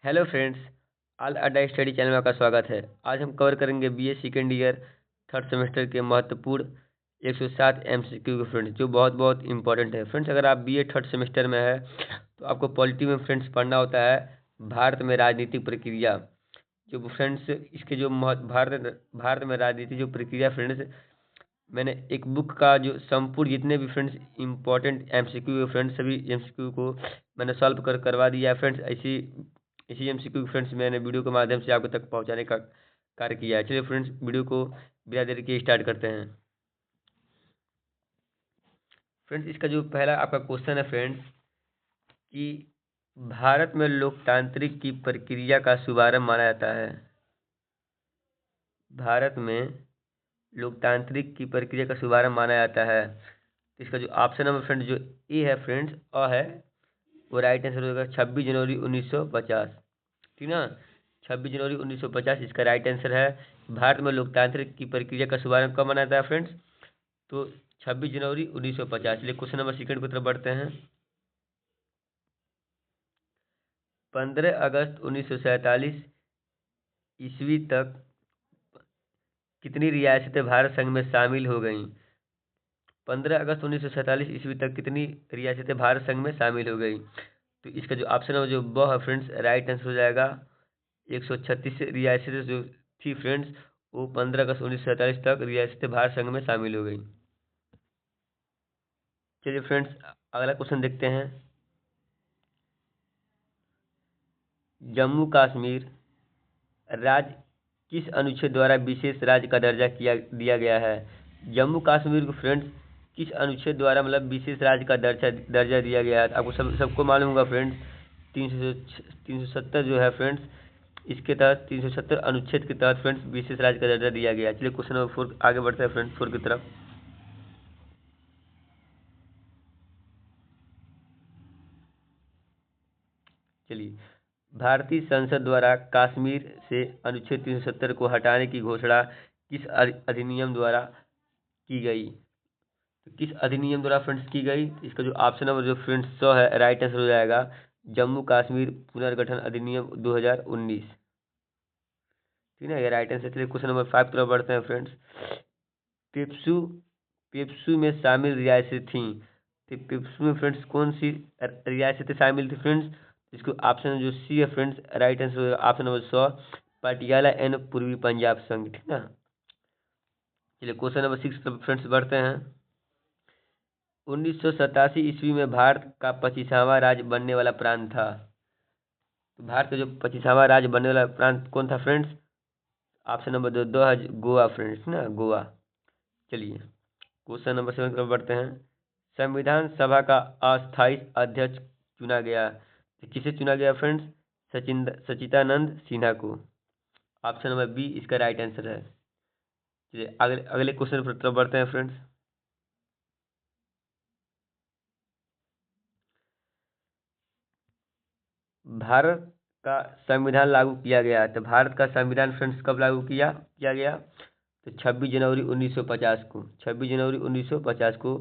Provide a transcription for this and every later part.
Hello friends, all अड्डा study channel में आपका स्वागत है। आज हम कवर करेंगे BA second year third semester के महत्वपूर्ण 107 एमसीक्यू के फ्रेंड्स, जो बहुत बहुत इंपॉर्टेंट है। फ्रेंड्स, अगर आप बीए थर्ड सेमेस्टर में है तो आपको पॉलिटी में फ्रेंड्स पढ़ना होता है भारत में राजनीतिक प्रक्रिया। जो फ्रेंड्स इसके जो भारत में राजनीति जो प्रक्रिया फ्रेंड्स, मैंने एक बुक का जो संपूर्ण जितने भी फ्रेंड्स इंपॉर्टेंट एमसीक्यू फ्रेंड्स, सभी एमसीक्यू को मैंने सॉल्व करवा दिया है फ्रेंड्स। इसी एमसीक्यू फ्रेंड्स मैंने वीडियो के माध्यम से आपको तक पहुंचाने का कार्य किया है। चलिए फ्रेंड्स, वीडियो को बिना देर के स्टार्ट करते हैं। फ्रेंड्स, इसका जो पहला आपका क्वेश्चन है फ्रेंड्स कि भारत में लोकतांत्रिक की प्रक्रिया का शुभारंभ माना जाता है। भारत में लोकतांत्रिक की प्रक्रिया का शुभारंभ माना जाता है। तो इसका जो ऑप्शन नंबर फ्रेंड्स जो ए है फ्रेंड्स, अ है, वो राइट आंसर होगा 26 जनवरी 1950। ठीक ना, 26 जनवरी 1950 इसका राइट आंसर है। भारत में लोकतांत्रिक की प्रक्रिया का शुभारंभ कब मनाया था फ्रेंड्स? तो 26 जनवरी 1950। चलिए क्वेश्चन नंबर सेकंड की तरफ बढ़ते हैं। 15 अगस्त 1947 ईस्वी तक कितनी रियासतें भारत संघ में शामिल हो गईं? 15 अगस्त 1947 ईस्वी तक कितनी रियासतें भारत संघ में शामिल हो गई? तो इसका जो ऑप्शन है जो ब है फ्रेंड्स, राइट आंसर हो जाएगा 136 रियासतें जो थी फ्रेंड्स, वो 15 अगस्त 1947 तक रियासतें भारत संघ में शामिल हो गई। चलिए फ्रेंड्स, अगला क्वेश्चन देखते हैं। जम्मू कश्मीर राज्य किस अनुच्छेद द्वारा विशेष राज्य का दर्जा दिया गया है? जम्मू कश्मीर को फ्रेंड्स किस अनुच्छेद द्वारा मतलब विशेष राज्य का दर्जा दिया गया है? आपको सबको मालूम होगा फ्रेंड्स, 370 जो है फ्रेंड्स, इसके तहत 370 अनुच्छेद के तहत फ्रेंड्स विशेष राज्य का दर्जा दिया गया है। चलिए क्वेश्चन नंबर 4 आगे बढ़ते हैं फ्रेंड्स, 4 की तरफ। चलिए, भारतीय संसद द्वारा कश्मीर से अनुच्छेद 370 को हटाने की घोषणा किस अधिनियम द्वारा की गई? तो किस अधिनियम द्वारा फ्रेंड्स की गई? इसका जो ऑप्शन नंबर जो फ्रेंड्स 100 है, राइट आंसर हो जाएगा जम्मू कश्मीर पुनर्गठन अधिनियम 2019। ठीक है, ये राइट आंसर। चलिए क्वेश्चन नंबर 5 की तरफ बढ़ते हैं फ्रेंड्स। पेप्सू पेप्सू में शामिल रियासतें थीं। तो पेप्सू में फ्रेंड्स कौन सी रियासतें शामिल थी फ्रेंड्स? इसको ऑप्शन जो सी है फ्रेंड्स, राइट आंसर होगा ऑप्शन नंबर 100 पटियाला एंड पूर्वी पंजाब संघ। ठीक ना। चलिए क्वेश्चन नंबर 6 पर फ्रेंड्स बढ़ते हैं। 1987 ईस्वी में भारत का 25वां राज्य बनने वाला प्रांत था। तो भारत का जो 25वां राज्य बनने वाला प्रांत कौन था फ्रेंड्स? ऑप्शन नंबर दो है गोवा फ्रेंड्स ना, गोवा। चलिए क्वेश्चन नंबर 7 की तरफ बढ़ते हैं। संविधान सभा का अस्थायी अध्यक्ष चुना गया, तो किसे चुना गया फ्रेंड्स? सचिदानंद सिन्हा को। ऑप्शन नंबर बी इसका राइट आंसर है। चलिए अगले अगले क्वेश्चन पर तरफ बढ़ते हैं फ्रेंड्स। भारत का संविधान लागू किया गया, तो भारत का संविधान फ्रेंड्स कब लागू किया गया? तो 26 जनवरी 1950 को। 26 जनवरी 1950 को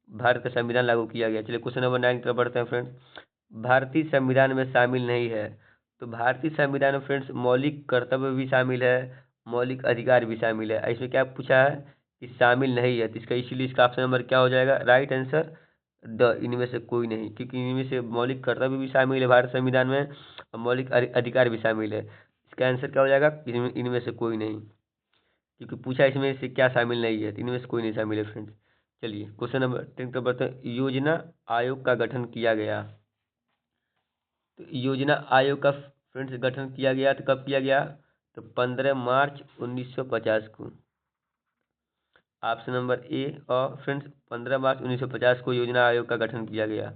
भारत का संविधान लागू किया गया। चलिए क्वेश्चन नंबर 9 की तरफ बढ़ते हैं फ्रेंड्स। भारतीय संविधान में शामिल नहीं है, तो भारतीय संविधान में फ्रेंड्स मौलिक कर्तव्य भी शामिल है, मौलिक अधिकार भी शामिल है। इसमें क्या पूछा है कि शामिल नहीं है, तो इसका इसीलिए इसका ऑप्शन नंबर क्या हो जाएगा? राइट आंसर द, इनमें से कोई नहीं, क्योंकि इनमें से मौलिक कर्तव्य भी शामिल है भारत संविधान में और मौलिक अधिकार भी शामिल है। इसका आंसर क्या हो जाएगा? इनमें से कोई नहीं, क्योंकि पूछा इसमें से क्या शामिल नहीं है, तो इनमें से कोई नहीं शामिल है फ्रेंड्स। चलिए क्वेश्चन नंबर 10 पर बढ़ते हैं। योजना आयोग का गठन किया गया, तो योजना आयोग का फ्रेंड्स गठन किया गया, तो कब किया गया? तो 15 मार्च 1950 को। ऑप्शन नंबर ए और फ्रेंड्स 15 मार्च 1950 को योजना आयोग का गठन किया गया।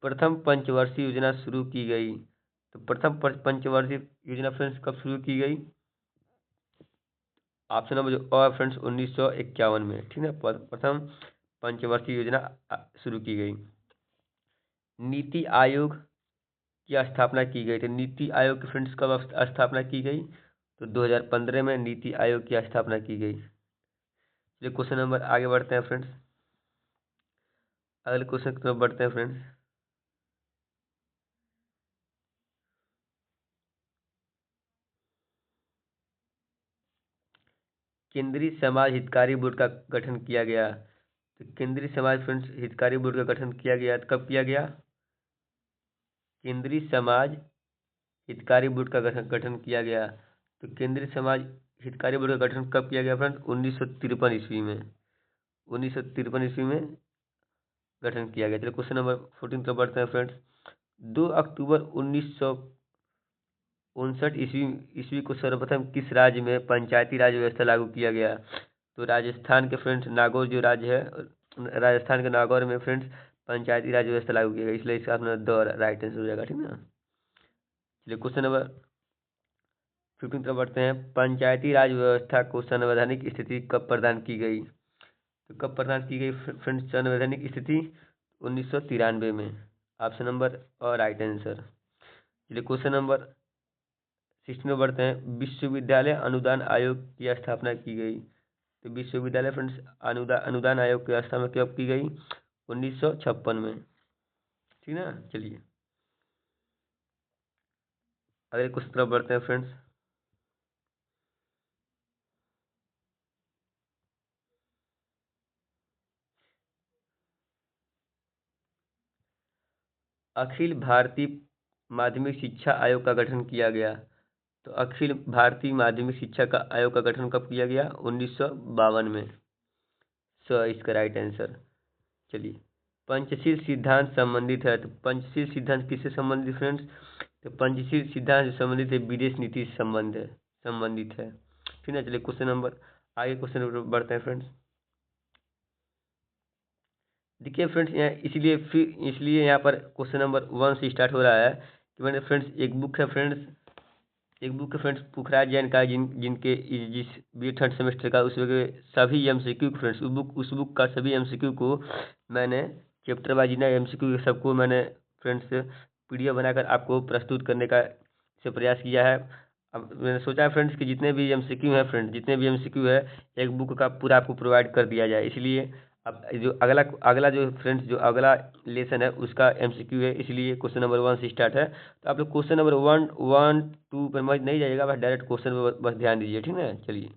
प्रथम पंचवर्षीय योजना शुरू की गई, तो प्रथम पंचवर्षीय योजना फ्रेंड्स कब शुरू की गई? ऑप्शन नंबर जो और फ्रेंड्स 1951 में। ठीक है, प्रथम पंचवर्षीय योजना शुरू की गई। नीति आयोग की स्थापना की गई, तो नीति आयोग की फ्रेंड्स कब स्थापना की गई? तो 2015 में नीति आयोग की स्थापना की गई। चलिए क्वेश्चन नंबर आगे बढ़ते हैं फ्रेंड्स, अगले क्वेश्चन की तरफ बढ़ते हैं फ्रेंड्स। केंद्रीय समाज हितकारी बोर्ड का गठन किया गया। तो केंद्रीय समाज फ्रेंड्स हितकारी बोर्ड का गठन किया गया, तो कब किया गया? केंद्रीय समाज हितकारी बोर्ड का गठन किया गया। तो केंद्रीय समाज हितकारी बोर्ड का गठन कब किया गया फ्रेंड्स? 1953 ईस्वी में। 1953 ईस्वी में गठन किया गया। चलिए क्वेश्चन नंबर 14 पर बढ़ते हैं फ्रेंड्स। 2 अक्टूबर 1959 ईस्वी को सर्वप्रथम किस राज्य में पंचायती राज व्यवस्था लागू किया गया? तो राजस्थान के फ्रेंड्स नागौर जो राज्य है, राजस्थान के नागौर में फ्रेंड्स पंचायती राज व्यवस्था लागू किया गया, इसलिए इसका अपना द राइट आंसर हो जाएगा। ठीक ना। चलिए क्वेश्चन नंबर 15 तरफ बढ़ते हैं। पंचायती राज व्यवस्था को संवैधानिक स्थिति कब प्रदान की गई? तो कब प्रदान की गई फ्रेंड्स संवैधानिक स्थिति? 1993 में। ऑप्शन नंबर और राइट आंसर। चलिए क्वेश्चन नंबर 16 में बढ़ते हैं। विश्वविद्यालय अनुदान आयोग की स्थापना की गई। तो विश्वविद्यालय फ्रेंड्स अनुदान आयोग की स्थापना कब की गई? 1956 में। ठीक ना। चलिए अगले क्वेश्चन तरफ बढ़ते हैं फ्रेंड्स। अखिल भारतीय माध्यमिक शिक्षा आयोग का गठन किया गया। तो अखिल भारतीय माध्यमिक शिक्षा का आयोग का गठन कब किया गया? 1952 में। इसका राइट आंसर। चलिए पंचशील सिद्धांत संबंधित है। तो पंचशील सिद्धांत किससे संबंधित फ्रेंड्स? तो पंचशील सिद्धांत से संबंधित है विदेश नीति से संबंधित है। ठीक है। चलिए क्वेश्चन नंबर आगे क्वेश्चन नंबर बढ़ते हैं फ्रेंड्स। देखिए फ्रेंड्स यहाँ इसलिए यहाँ पर क्वेश्चन नंबर 1 से स्टार्ट हो रहा है कि मैंने फ्रेंड्स एक बुक है फ्रेंड्स पुखराज जैन का जिनके जिस बी थर्ड सेमेस्टर का उसके सभी एमसीक्यू फ्रेंड्स उस बुक का सभी एमसीक्यू को मैंने चैप्टर वाइज ना एमसीक्यू सबको मैंने फ्रेंड्स पीडीएफ बनाकर आपको प्रस्तुत करने का से प्रयास किया है। अब मैंने सोचा फ्रेंड्स कि जितने भी एमसीक्यू है एक बुक का पूरा आपको प्रोवाइड कर दिया जाए। इसलिए अब जो अगला जो फ्रेंड्स जो अगला लेसन है उसका एमसीक्यू है, इसलिए क्वेश्चन नंबर 1 से स्टार्ट है। तो आप लोग क्वेश्चन नंबर 1 2 पर मत नहीं जाइएगा, बस डायरेक्ट क्वेश्चन पर बस ध्यान दीजिए। ठीक है। चलिए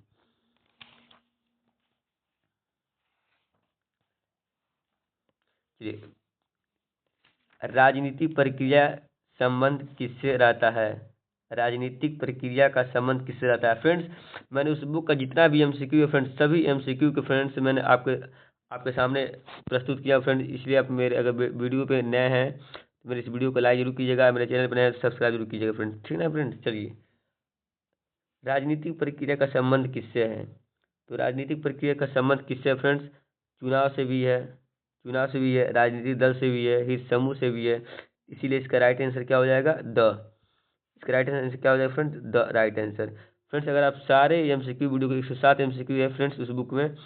चलिए राजनीतिक प्रक्रिया संबंध किससे रहता है? राजनीतिक प्रक्रिया का संबंध किससे रहता है फ्रेंड्स? मैंने उस बुक का जितना भी एमसीक्यू है फ्रेंड्स सभी एमसीक्यू के फ्रेंड्स मैंने आपके सामने प्रस्तुत किया फ्रेंड्स। इसलिए आप मेरे अगर वीडियो पे नए हैं तो मेरे इस वीडियो को लाइक जरूर कीजिएगा, मेरे चैनल पर नए सब्सक्राइब जरूर कीजिएगा फ्रेंड्स। ठीक है फ्रेंड्स। चलिए राजनीतिक प्रक्रिया का संबंध किससे है? तो राजनीतिक प्रक्रिया का संबंध किससे है फ्रेंड्स? चुनाव से भी है, राजनीतिक दल से भी है, हित समूह से भी है। इसीलिए इसका राइट आंसर क्या हो जाएगा? इसका राइट आंसर क्या हो जाएगा friends? The right answer. Friends अगर आप सारे एमसीक्यू वीडियो को 107 एमसीक्यू है फ्रेंड्स उस बुक में,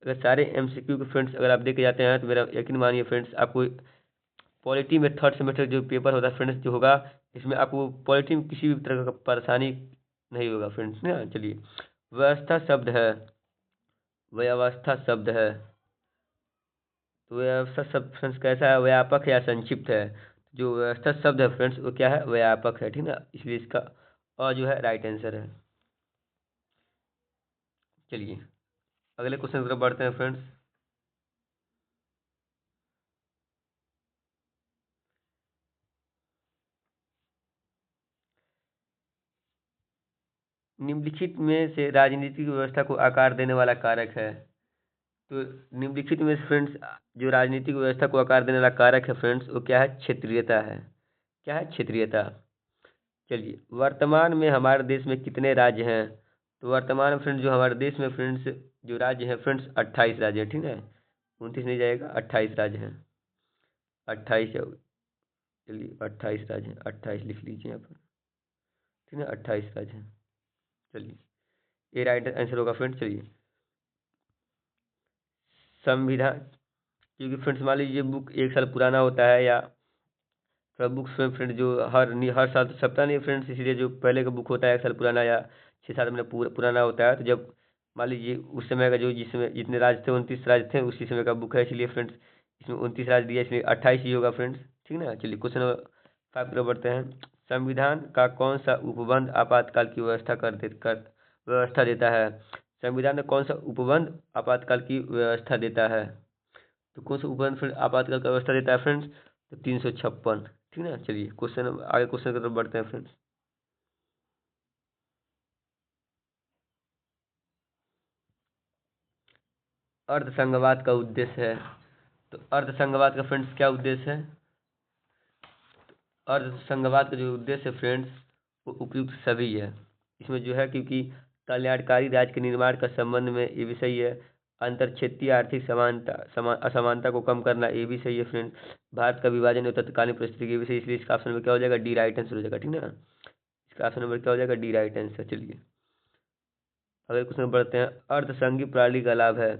अगर सारे एमसीक्यू के फ्रेंड्स अगर आप देख के जाते हैं तो मेरा यकीन मानिए फ्रेंड्स आपको पॉलिटी में थर्ड सेमेस्टर जो पेपर होता है फ्रेंड्स जो होगा इसमें आपको पॉलिटी में किसी भी तरह का परेशानी नहीं होगा फ्रेंड्स ना। चलिए व्यवस्था शब्द है, व्यवस्था शब्द है, तो व्यवस्था शब्द फ्रेंड्स कैसा है? व्यापक है या संक्षिप्त है? जो व्यवस्था शब्द है फ्रेंड्स वो क्या है? व्यापक है। ठीक ना। इसलिए इसका और जो है राइट आंसर है। चलिए अगले क्वेश्चन की तरफ बढ़ते हैं फ्रेंड्स। निम्नलिखित में से राजनीतिक व्यवस्था को आकार देने वाला कारक है। तो निम्नलिखित में से फ्रेंड्स जो राजनीतिक व्यवस्था को आकार देने वाला कारक है फ्रेंड्स वो क्या है? क्षेत्रीयता है। क्या है? क्षेत्रीयता। चलिए वर्तमान में हमारे देश में कितने राज्य हैं? तो वर्तमान में फ्रेंड्स जो हमारे देश में फ्रेंड्स जो राज्य हैं फ्रेंड्स 28 राज्य हैं। ठीक है। 29 नहीं जाएगा, 28 राज्य हैं। 28 है। चलिए 28 राज्य हैं, 28 लिख लीजिए यहाँ पर। ठीक है 28 राज्य हैं। चलिए ये राइट आंसर होगा फ्रेंड्स। चलिए संविधान, क्योंकि फ्रेंड्स मान लीजिए बुक 1 साल पुराना होता है या थोड़ा बुक्स में फ्रेंड्स जो हर साल तो छपता नहीं फ्रेंड्स, इसलिए जो पहले का बुक होता है 1 साल पुराना या 6 7 महीने पुराना होता है। तो जब मान लीजिए उस समय का जो जिसमें जितने राज्य थे 29 राज्य थे उसी समय का बुक है, इसलिए फ्रेंड्स इसमें 29 राज्य दिया इसलिए 28 ही होगा फ्रेंड्स। ठीक ना। चलिए क्वेश्चन नंबर 5 की तरफ बढ़ते हैं। संविधान का कौन सा उपबंध आपातकाल की व्यवस्था देता है? संविधान में कौन सा उपबंध आपातकाल की व्यवस्था देता है? तो कौन सा उपबंध फ्रेंड आपातकाल की व्यवस्था देता है फ्रेंड्स? तो 356। ठीक ना, चलिए क्वेश्चन आगे क्वेश्चन की तरफ बढ़ते हैं फ्रेंड्स। अर्धसंघवाद का उद्देश्य है। तो अर्धसंघवाद का फ्रेंड्स क्या उद्देश्य है? अर्धसंघवाद का जो उद्देश्य है फ्रेंड्स वो उपयुक्त सभी है। इसमें जो है क्योंकि कल्याणकारी राज्य के निर्माण का संबंध में ये भी सही है। अंतर क्षेत्रीय आर्थिक असमानता को कम करना ये भी सही है फ्रेंड्स। भारत का विभाजन और तत्कालीन परिस्थिति ये भी सही, इसलिए इसका ऑप्शन नंबर क्या हो जाएगा? डी राइट आंसर हो जाएगा। ठीक ना, इसका ऑप्शन नंबर क्या हो जाएगा? D right answer. चलिए अगले क्वेश्चन बढ़ते हैं। अर्धसंघीय प्रणाली का लाभ है।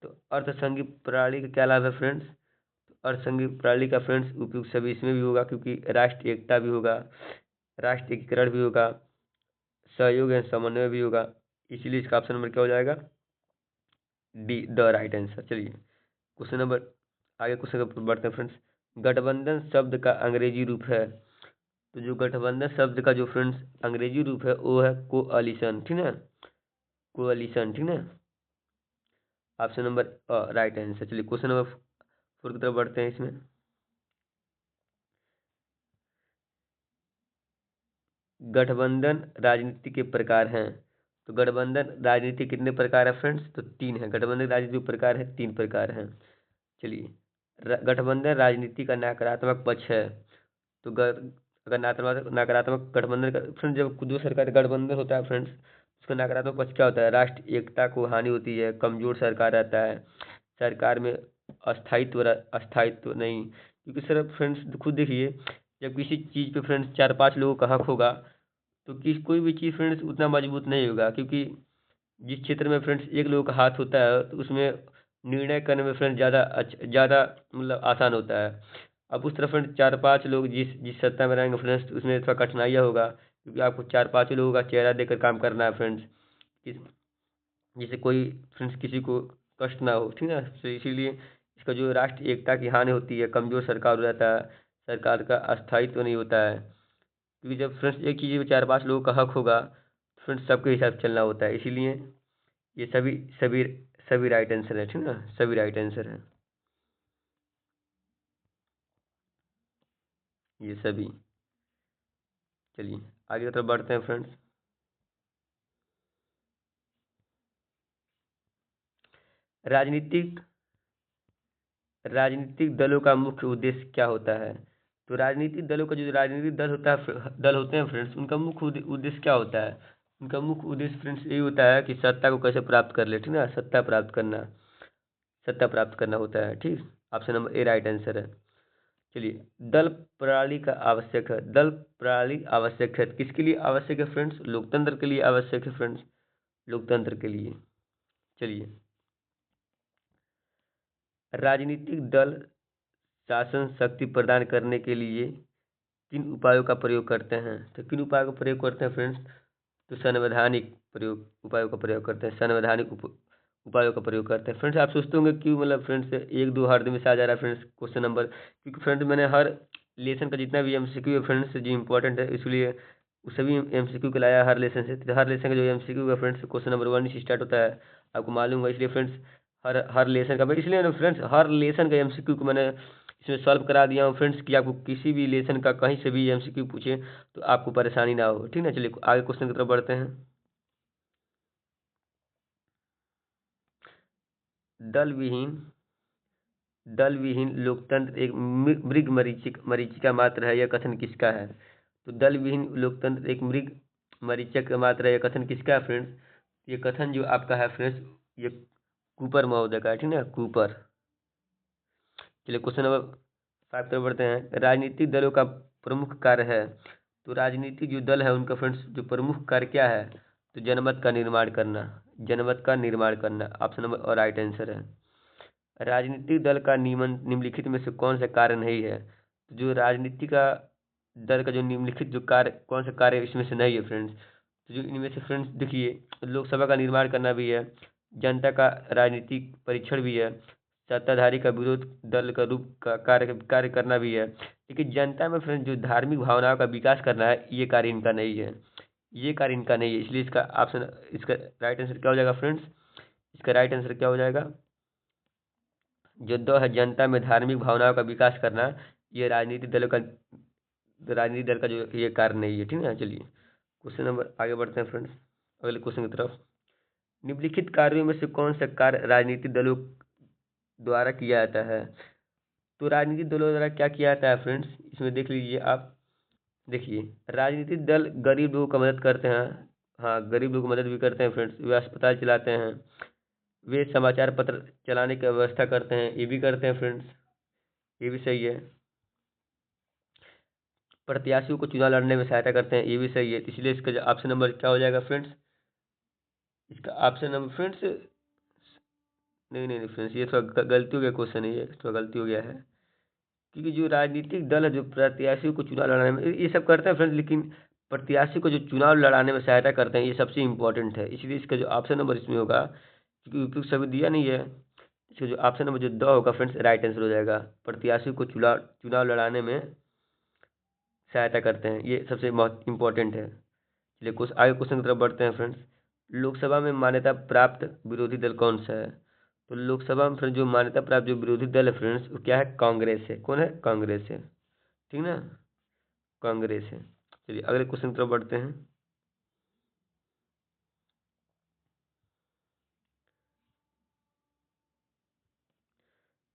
तो अर्धसंघीय प्रणाली का क्या लाभ है फ्रेंड्स? अर्धसंघीय प्रणाली का फ्रेंड्स उपयोग सभी इसमें भी होगा क्योंकि राष्ट्रीय एकता भी होगा, राष्ट्रीय एकीकरण भी होगा, सहयोग एवं समन्वय भी होगा, इसीलिए इसका ऑप्शन नंबर क्या हो जाएगा? D the right answer. चलिए क्वेश्चन नंबर आगे क्वेश्चन पर बढ़ते हैं फ्रेंड्स। गठबंधन शब्द का अंग्रेजी रूप है। तो जो गठबंधन शब्द का जो फ्रेंड्स अंग्रेजी रूप है वो है कोअलिशन। ठीक ना, कोअलिशन। ठीक ना, ऑप्शन नंबर राइट आंसर। चलिए क्वेश्चन नंबर 4 की तरफ बढ़ते हैं। इसमें गठबंधन राजनीति के प्रकार हैं। तो गठबंधन राजनीति कितने प्रकार है फ्रेंड्स? तो 3 है। गठबंधन राजनीति के प्रकार है, 3 प्रकार हैं। चलिए गठबंधन राजनीति का नकारात्मक पक्ष है। तो अगर नकारात्मक गठबंधन का फ्रेंड्स, जब दो सरकार गठबंधन होता है फ्रेंड्स, उसका नकारात्मक पक्ष क्या होता है? राष्ट्रीय एकता को हानि होती है, कमजोर सरकार रहता है, सरकार में अस्थायित्व नहीं। क्योंकि सर फ्रेंड्स खुद देखिए, जब किसी चीज़ पे फ्रेंड्स 4-5 लोगों का हक होगा तो कोई भी चीज़ फ्रेंड्स उतना मजबूत नहीं होगा। क्योंकि जिस क्षेत्र में फ्रेंड्स एक लोगों का हाथ होता है तो उसमें निर्णय करने में फ्रेंड्स ज़्यादा मतलब आसान होता है। अब उस तरफ फ्रेंड्स 4-5 लोग जिस जिस सत्ता में रहेंगे फ्रेंड्स, उसमें थोड़ा कठिनाइयाँ होगा क्योंकि आपको 4-5 लोगों का चेहरा देकर काम करना है फ्रेंड्स, जिससे कोई फ्रेंड्स किसी को कष्ट ना हो। ठीक है ना, तो इसीलिए इसका जो राष्ट्रीय एकता की हानि होती है, कमजोर सरकार हो जाता है, सरकार का अस्थायित्व नहीं होता है। क्योंकि जब फ्रेंड्स एक चीज़ में 4-5 लोगों का हक होगा तो फ्रेंड्स सबके हिसाब से चलना होता है। इसीलिए ये सभी सभी सभी राइट आंसर है। ठीक ना, सभी राइट आंसर है ये सभी। चलिए आगे की तरफ बढ़ते हैं फ्रेंड्स। राजनीतिक राजनीतिक दलों का मुख्य उद्देश्य क्या होता है? तो राजनीतिक दलों का जो राजनीतिक दल होते हैं फ्रेंड्स, उनका मुख्य उद्देश्य क्या होता है? उनका मुख्य उद्देश्य फ्रेंड्स यही होता है कि सत्ता को कैसे प्राप्त कर ले। ठीक ना, सत्ता प्राप्त करना होता है। ठीक, option number A right answer है। चलिए दल प्रणाली का आवश्यक है। दल प्रणाली आवश्यक है किसके लिए आवश्यक है फ्रेंड्स? लोकतंत्र के लिए आवश्यक है फ्रेंड्स, लोकतंत्र के लिए। चलिए राजनीतिक दल शासन शक्ति प्रदान करने के लिए किन उपायों का प्रयोग करते हैं? तो किन उपायों का प्रयोग करते हैं फ्रेंड्स? तो संवैधानिक प्रयोग उपायों का प्रयोग करते हैं, उपायों का प्रयोग करते हैं फ्रेंड्स। आप सोचते होंगे क्यों मतलब फ्रेंड्स एक दो हर दिन में से आ जा रहा है फ्रेंड्स क्वेश्चन नंबर? क्योंकि फ्रेंड्स मैंने हर लेसन का जितना भी एमसीक्यू है फ्रेंड्स जो इंपॉर्टेंट है, इसलिए उस सभी एमसीक्यू को लाया हर लेसन से। तो हर लेसन का जो एमसीक्यू है फ्रेंड्स क्वेश्चन नंबर 1 से स्टार्ट होता है, आपको मालूम है। इसलिए फ्रेंड्स हर हर लेसन का इसलिए ना फ्रेंड्स हर लेसन का एमसीक्यू को मैंने इसमें सॉल्व करा दिया हूँ फ्रेंड्स, कि आपको किसी भी लेसन का कहीं से भी एमसीक्यू पूछे तो आपको परेशानी ना हो। ठीक ना, चलिए आगे क्वेश्चन की तरफ बढ़ते हैं। दल विहीन दल विहीन लोकतंत्र एक मृग मरीचिका मात्र है, यह कथन किसका है? तो दल विहीन लोकतंत्र एक मृग मरीचिका मात्र है, यह कथन किसका है फ्रेंड्स? ये कथन जो आपका है फ्रेंड्स, ये कूपर महोदय का है। ठीक ना, कूपर। चलिए क्वेश्चन नंबर 5 तरफ बढ़ते हैं। राजनीतिक दलों का प्रमुख कार्य है। तो राजनीतिक जो दल है उनका फ्रेंड्स जो प्रमुख कार्य क्या है? तो जनमत का निर्माण करना, जनमत का निर्माण करना, ऑप्शन नंबर और राइट आंसर है। राजनीतिक दल का निम्नलिखित में से कौन सा कार्य नहीं है? तो जो राजनीति का दल का जो निम्नलिखित जो कार्य कौन सा कार्य इसमें से नहीं है फ्रेंड्स? तो जो इनमें से फ्रेंड्स देखिए, लोकसभा का निर्माण करना भी है, जनता का राजनीतिक परीक्षण भी है, सत्ताधारी का विरोध दल का रूप का कार्य करना भी है। लेकिन जनता में फ्रेंड्स जो धार्मिक भावनाओं का विकास करना है, ये कार्य इनका नहीं है। ये कार्य इनका नहीं है, इसलिए इसका ऑप्शन, इसका राइट आंसर क्या हो जाएगा फ्रेंड्स? इसका राइट आंसर क्या हो जाएगा? जो दो है, जनता में धार्मिक भावनाओं का विकास करना, ये राजनीतिक दल का जो ये कार्य नहीं है, ठीक है। चलिए क्वेश्चन नंबर आगे बढ़ते हैं फ्रेंड्स, अगले क्वेश्चन की तरफ। निम्नलिखित कार्यों में से कौन सा कार्य राजनीतिक दलों द्वारा किया जाता है? तो राजनीतिक दलों द्वारा क्या किया जाता है फ्रेंड्स, इसमें देख लीजिए आप। देखिए, राजनीतिक दल गरीब लोगों का मदद करते हैं। हाँ, गरीब लोगों की मदद भी करते हैं फ्रेंड्स। वे अस्पताल चलाते हैं, वे समाचार पत्र चलाने की व्यवस्था करते हैं, ये भी करते हैं फ्रेंड्स, ये भी सही है। प्रत्याशियों को चुनाव लड़ने में सहायता करते हैं, ये भी सही है। इसलिए इसका ऑप्शन नंबर क्या हो जाएगा फ्रेंड्स? इसका ऑप्शन नंबर फ्रेंड्स, नहीं नहीं नहीं फ्रेंड्स, ये थोड़ा गलती हो गया, क्वेश्चन है ये थोड़ा गलती हो गया है। क्योंकि जो राजनीतिक दल है जो प्रत्याशियों को चुनाव लड़ाने में ये सब करते हैं फ्रेंड्स, लेकिन प्रत्याशी को जो चुनाव लड़ाने में सहायता करते हैं, ये सबसे इम्पोर्टेंट है। इसलिए इसका जो ऑप्शन नंबर इसमें होगा, क्योंकि उपयुक्त सभी दिया नहीं है, इसका जो ऑप्शन नंबर जो द होगा फ्रेंड्स, राइट आंसर हो जाएगा। प्रत्याशी को चुनाव चुनाव लड़ाने में सहायता करते हैं, ये सबसे इम्पोर्टेंट है। चलिए कुछ आगे क्वेश्चन की तरफ बढ़ते हैं फ्रेंड्स। लोकसभा में मान्यता प्राप्त विरोधी दल कौन सा है? तो लोकसभा में फ्रेंड्स जो मान्यता प्राप्त जो विरोधी दल है फ्रेंड्स, वो क्या है? कांग्रेस है। कौन है? कांग्रेस है, ठीक ना, कांग्रेस है। चलिए अगले क्वेश्चन की तरफ बढ़ते हैं।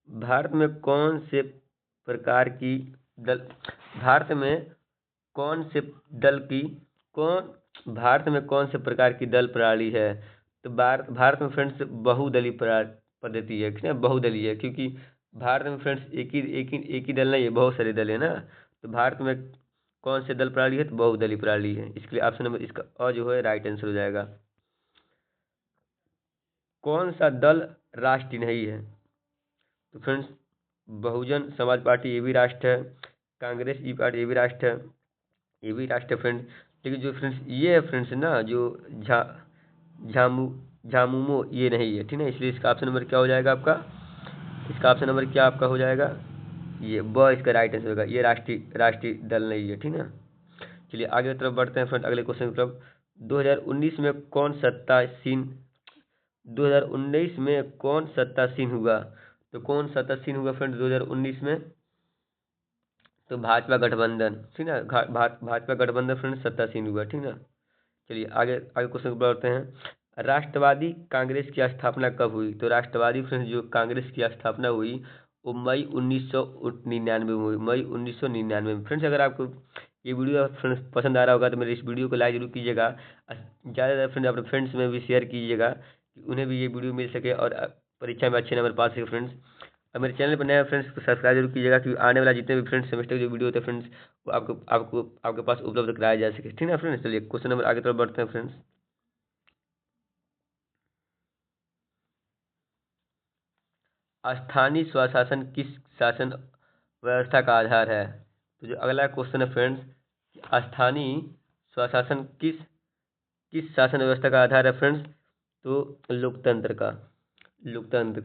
भारत में कौन से प्रकार की दल भारत में कौन से दल की कौन भारत में कौन से प्रकार की दल प्रणाली है? तो भारत में फ्रेंड्स बहुदलीय पद्धति है, ठीक है, बहुदलीय है। क्योंकि भारत में फ्रेंड्स एक ही दल नहीं है, बहुत सारे दल है ना। तो भारत में कौन से दल प्रणाली है? तो बहुदलीय प्रणाली है। इसके लिए ऑप्शन नंबर इसका और जो है राइट आंसर हो जाएगा। कौन सा दल राष्ट्रीय नहीं है? तो फ्रेंड्स बहुजन समाज पार्टी ये भी राष्ट्र है, कांग्रेस ई पार्टी ये भी राष्ट्र है, ये भी राष्ट्र है फ्रेंड्स। लेकिन जो फ्रेंड्स ये है फ्रेंड्स ना, जो झा झामू झामुमो, ये नहीं है, ठीक है। इसलिए इसका ऑप्शन नंबर क्या हो जाएगा आपका? इसका ऑप्शन नंबर क्या आपका हो जाएगा? ये इसका राइट आंसर होगा। ये राष्ट्रीय राष्ट्रीय दल नहीं है, ठीक है। चलिए आगे की तरफ बढ़ते हैं फ्रेंड, अगले क्वेश्चन की तरफ। 2019 में कौन सत्तासीन 2019 में कौन सत्तासीन हुआ? तो कौन सत्तासीन हुआ फ्रेंड 2019 में? तो भाजपा गठबंधन, ठीक है, भाजपा गठबंधन फ्रेंड सत्तासीन हुआ, ठीक है। चलिए आगे आगे क्वेश्चन बढ़ते हैं। राष्ट्रवादी कांग्रेस की स्थापना कब हुई? तो राष्ट्रवादी फ्रेंड्स जो कांग्रेस की स्थापना हुई, वो मई 1999 में हुई, मई 1999 में। फ्रेंड्स अगर आपको ये वीडियो फ्रेंड्स पसंद आ रहा होगा तो मेरे इस वीडियो को लाइक जरूर कीजिएगा, ज़्यादा फ्रेंड्स अपने फ्रेंड्स में भी शेयर कीजिएगा कि उन्हें भी ये वीडियो मिल सके और परीक्षा में अच्छे नंबर पा सके फ्रेंड्स। और मेरे चैनल पर नए फ्रेंड्स को सब्सक्राइब जरूर कीजिएगा, क्योंकि आने वाला जितने भी फ्रेंड्स सेमेस्टर के जो वीडियो होते हैं फ्रेंड्स, वो आपको आपको आपके पास उपलब्ध कराया जा सके, ठीक है फ्रेंड्स। चलिए क्वेश्चन नंबर आगे तरफ बढ़ते हैं फ्रेंड्स। स्थानीय स्वशासन किस शासन व्यवस्था का आधार है? तो जो अगला क्वेश्चन है फ्रेंड्स, स्थानीय स्वशासन किस शासन व्यवस्था का आधार है फ्रेंड्स? तो लोकतंत्र का,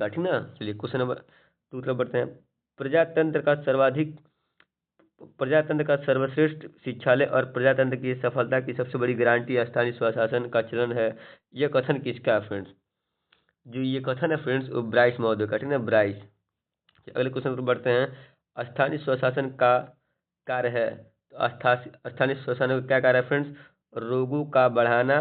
ठीक ना। चलिए क्वेश्चन नंबर 2 तरफ बढ़ते हैं। प्रजातंत्र का सर्वाधिक प्रजातंत्र का सर्वश्रेष्ठ शिक्षालय और प्रजातंत्र की सफलता की सबसे बड़ी गारंटी स्थानीय स्वशासन का चलन है, यह कथन किसका है फ्रेंड्स? जो ये कथन है फ्रेंड्स, वो ब्राइस महोदय का, ठीक है, ब्राइस। अगले क्वेश्चन पर बढ़ते हैं। स्थानीय स्वशासन का कार्य है, तो स्थानीय स्वशासन का क्या कार्य है फ्रेंड्स? रोगों का बढ़ाना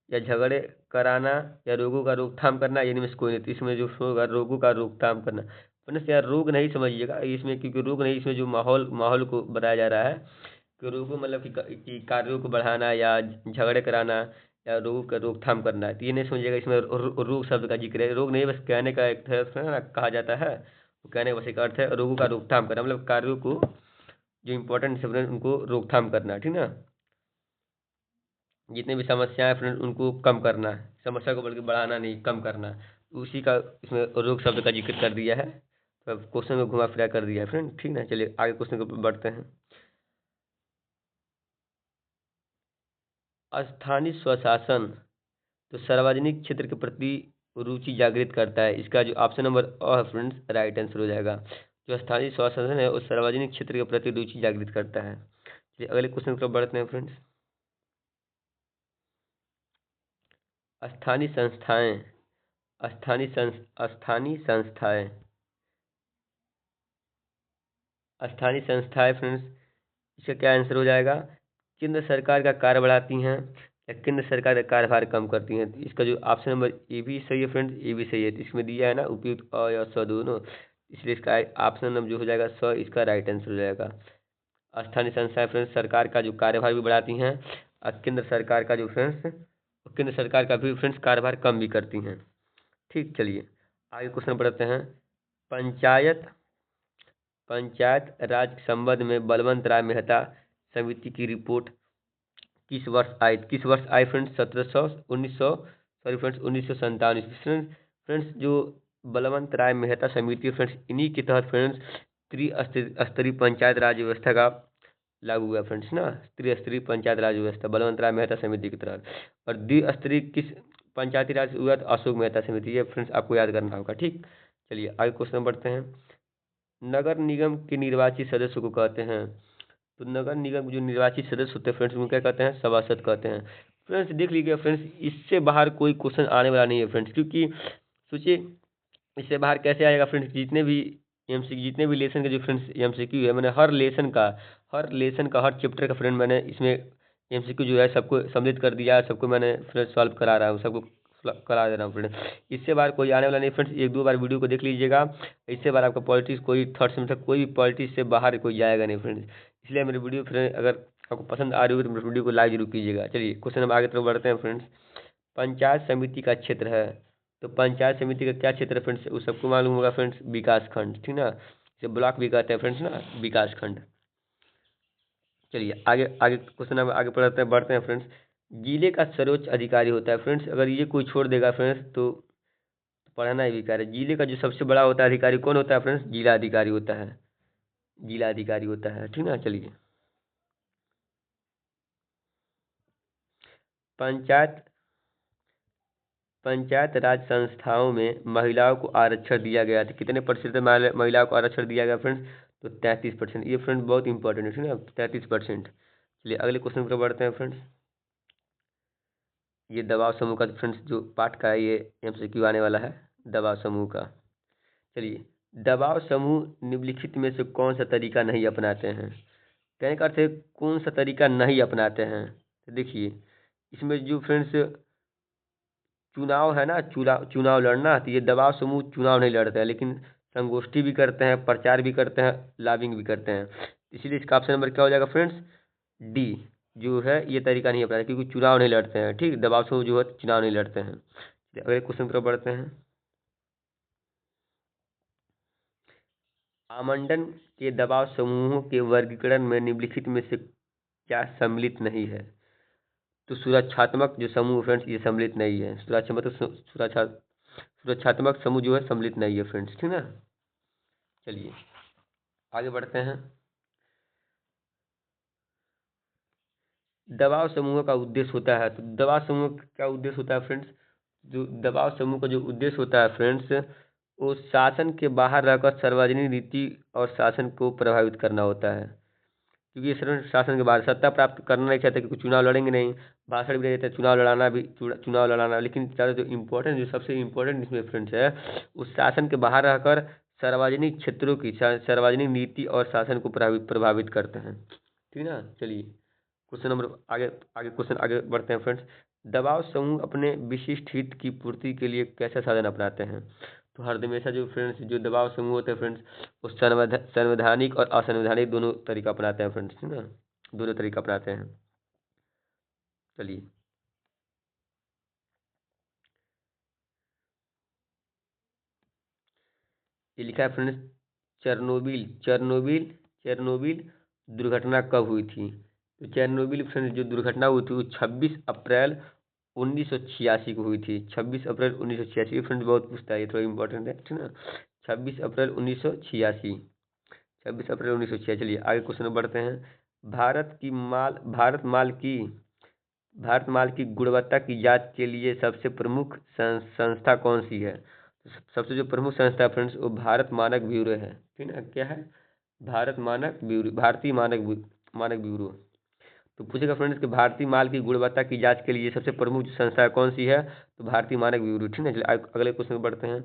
या झगड़े कराना या रोगों का रोकथाम करना, यानी में से कोई नहीं। तो इसमें जो होगा रोगों का रोकथाम करना फ्रेंड्स, यार रोग नहीं समझिएगा इसमें, क्योंकि रोग नहीं, इसमें जो माहौल को बताया जा रहा है कि रोगों मतलब कि कार्यों को बढ़ाना या झगड़े कराना या रोगों का रोकथाम करना है। तो ये नहीं समझिएगा इसमें रोग शब्द का जिक्र है, रोग नहीं, बस कहने का एक है ना, कहा जाता है, तो कहने का बस एक अर्थ है, रोगों का रोकथाम करना मतलब कार्यों को जो इम्पोर्टेंट है फ्रेंड उनको रोकथाम करना, ठीक ना। जितने भी समस्याएं फ्रेंड उनको कम करना है, समस्या को बल्कि बढ़ाना नहीं, कम करना। तो उसी का इसमें रोग शब्द का जिक्र कर दिया है, तो क्वेश्चन को घुमा फिरा कर दिया है फ्रेंड, ठीक ना। चलिए आगे क्वेश्चन को बढ़ते हैं। स्थानीय स्वशासन तो सार्वजनिक क्षेत्र के प्रति रुचि जागृत करता है, इसका जो ऑप्शन नंबर है फ्रेंड्स, राइट आंसर हो जाएगा। जो स्थानीय स्वशासन है वो सार्वजनिक क्षेत्र के प्रति रुचि जागृत करता है। चलिए अगले क्वेश्चन की तरफ बढ़ते हैं फ्रेंड्स। स्थानीय संस्थाएं, स्थानीय संस्थाएं, स्थानीय संस्थाएं फ्रेंड्स, इसका क्या आंसर हो जाएगा? केंद्र सरकार का कार्य बढ़ाती हैं या केंद्र सरकार का कार्यभार कम करती हैं? तो इसका जो ऑप्शन नंबर ए भी सही है फ्रेंड्स, ए भी सही है। तो इसमें दिया है ना उपयुक्त अ या स दोनों, इसलिए इसका ऑप्शन नंबर जो हो जाएगा स, इसका राइट आंसर हो जाएगा। स्थानीय संस्थाएं फ्रेंड्स सरकार का जो कार्यभार भी बढ़ाती हैं और केंद्र सरकार का जो फ्रेंड्स, केंद्र सरकार का भी फ्रेंड्स कार्यभार कम भी करती हैं। ठीक, चलिए आगे क्वेश्चन पढ़ते हैं। पंचायत पंचायत राज संबंध में बलवंत राय मेहता समिति की रिपोर्ट किस वर्ष आई? किस वर्ष आई फ्रेंड्स? 1957 फ्रेंड्स। जो बलवंत राय मेहता समिति फ्रेंड्स, इन्हीं के तहत फ्रेंड्स त्रिस्तरीय पंचायत राज व्यवस्था का लागू हुआ फ्रेंड्स ना। त्रिस्तरीय पंचायत राज व्यवस्था बलवंत राय मेहता समिति के तहत। और द्विस्तरीय किस पंचायती राज हुआ? तो अशोक मेहता समिति। ये फ्रेंड्स आपको याद करना होगा। ठीक, चलिए आगे क्वेश्चन बढ़ते हैं। नगर निगम के निर्वाचित सदस्य को कहते हैं? तो नगर निगम जो निर्वाचित सदस्य होते हैं फ्रेंड्स, उनको क्या कहते हैं? सभासद कहते हैं। फ्रेंड्स देख लीजिएगा फ्रेंड्स, इससे बाहर कोई क्वेश्चन आने वाला नहीं है फ्रेंड्स, क्योंकि सोचिए इससे बाहर कैसे आएगा फ्रेंड्स? जितने भी लेसन के जो फ्रेंड्स एमसीक्यू है, मैंने हर लेसन का हर चैप्टर का फ्रेंड मैंने इसमें एमसीक्यू जो है सबको सम्मिलित कर दिया है, सबको मैंने फ्रेंड्स सॉल्व करा रहा हूँ, सबको करा दे रहा हूँ फ्रेंड्स। इससे बार कोई आने वाला नहीं फ्रेंड्स, एक दो बार वीडियो को देख लीजिएगा। इससे बार आपका पॉलिटिक्स कोई थर्ड सेमेस्टर कोई भी पॉलिटिक्स से बाहर कोई जाएगा नहीं फ्रेंड्स। इसलिए मेरी वीडियो फ्रेंड अगर आपको पसंद आ रही हो तो मेरी वीडियो को लाइक जरूर कीजिएगा। चलिए क्वेश्चन हम आगे तरफ बढ़ते हैं फ्रेंड्स। पंचायत समिति का क्षेत्र है, तो पंचायत समिति का क्या क्षेत्र है फ्रेंड्स? वो सबको मालूम होगा फ्रेंड्स, विकास खंड। ठीक ना, इसे ब्लॉक भी कहते हैं फ्रेंड्स ना, विकास खंड। चलिए आगे आगे क्वेश्चन हम आगे बढ़ते हैं फ्रेंड्स। जिले का सर्वोच्च अधिकारी होता है फ्रेंड्स, अगर ये कोई छोड़ देगा फ्रेंड्स तो पढ़ना ही बेकार है। जिले का जो सबसे बड़ा होता है अधिकारी कौन होता है फ्रेंड्स? जिला अधिकारी होता है, जिला अधिकारी होता है। ठीक ना, चलिए पंचायत पंचायत राज संस्थाओं में महिलाओं को आरक्षण दिया गया था, कितने प्रतिशत महिलाओं को आरक्षण दिया गया फ्रेंड्स? तो 33%। ये फ्रेंड बहुत इंपॉर्टेंट है, ठीक है ना, 33%। चलिए अगले क्वेश्चन पर बढ़ते हैं फ्रेंड्स। ये दबाव समूह का फ्रेंड्स जो पार्ट का है, ये एमसीक्यू आने वाला है दबाव समूह का। चलिए, दबाव समूह निम्नलिखित में से कौन सा तरीका नहीं अपनाते हैं? कहने का अर्थ है कौन सा तरीका नहीं अपनाते हैं। तो देखिए इसमें जो फ्रेंड्स चुनाव है ना, चुनाव लड़ना, तो ये दबाव समूह चुनाव नहीं लड़ते हैं, लेकिन संगोष्ठी भी करते हैं, प्रचार भी करते हैं, लॉबिंग भी करते हैं। इसीलिए इसका ऑप्शन नंबर क्या हो जाएगा फ्रेंड्स? डी जो है ये तरीका नहीं अपनाते, क्योंकि चुनाव नहीं लड़ते हैं। ठीक, दबाव समूह जो है चुनाव नहीं लड़ते हैं। अगले क्वेश्चन पर बढ़ते हैं। आमंडन के दबाव समूहों के वर्गीकरण में निम्नलिखित में से क्या सम्मिलित नहीं है? तो सुरक्षात्मक जो समूह फ्रेंड्स ये सम्मिलित नहीं है। सुरक्षात्मक समूह जो है सम्मिलित नहीं है फ्रेंड्स, ठीक ना। चलिए आगे बढ़ते हैं। दबाव समूह का उद्देश्य होता है, तो दबाव समूह का क्या उद्देश्य होता है फ्रेंड्स? जो दबाव समूह का जो उद्देश्य होता है फ्रेंड्स, वो शासन के बाहर रहकर सार्वजनिक नीति और शासन को प्रभावित करना होता है। क्योंकि ये शासन के बाहर सत्ता प्राप्त करना नहीं चाहते, क्योंकि चुनाव लड़ेंगे नहीं, भाषण भी देते, चुनाव लड़ाना, लेकिन ज़्यादा जो इम्पोर्टेंट जो सबसे इम्पोर्टेंट इसमें फ्रेंड्स है, उस शासन के बाहर रहकर सार्वजनिक क्षेत्रों की सार्वजनिक नीति और शासन को प्रभावित करते हैं। ठीक है ना, चलिए क्वेश्चन नंबर आगे बढ़ते हैं फ्रेंड्स। दबाव समूह अपने विशिष्ट हित की पूर्ति के लिए कैसे साधन अपनाते हैं? तो हर हमेशा जो फ्रेंड्स जो दबाव समूह होते हैं फ्रेंड्स, वो संवैधानिक और असंवैधानिक दोनों तरीका अपनाते हैं फ्रेंड्स, है ना, दोनों तरीका अपनाते हैं। चलिए ये लिखा है फ्रेंड्स, चेरनोबिल दुर्घटना कब हुई थी? तो चेरनोबिल फ्रेंड्स जो दुर्घटना हुई थी वो 26 अप्रैल 1986 को हुई थी। 26 अप्रैल 1986 फ्रेंड्स बहुत पूछता है, ये थोड़ा इंपॉर्टेंट है, ठीक ना। 26 अप्रैल 1986, 26 अप्रैल 1986। चलिए आगे क्वेश्चन में बढ़ते हैं। भारत माल की गुणवत्ता की जांच के लिए सबसे प्रमुख संस्था कौन सी है? तो सबसे जो प्रमुख संस्था है फ्रेंड्स वो भारत मानक ब्यूरो है। ठीक है, क्या है? भारतीय मानक ब्यूरो। तो पूछेगा फ्रेंड्स कि भारतीय माल की गुणवत्ता की जांच के लिए सबसे प्रमुख जो संस्था कौन सी है, तो भारतीय मानक ब्यूरो। ठीक है, चलिए अगले क्वेश्चन में बढ़ते हैं।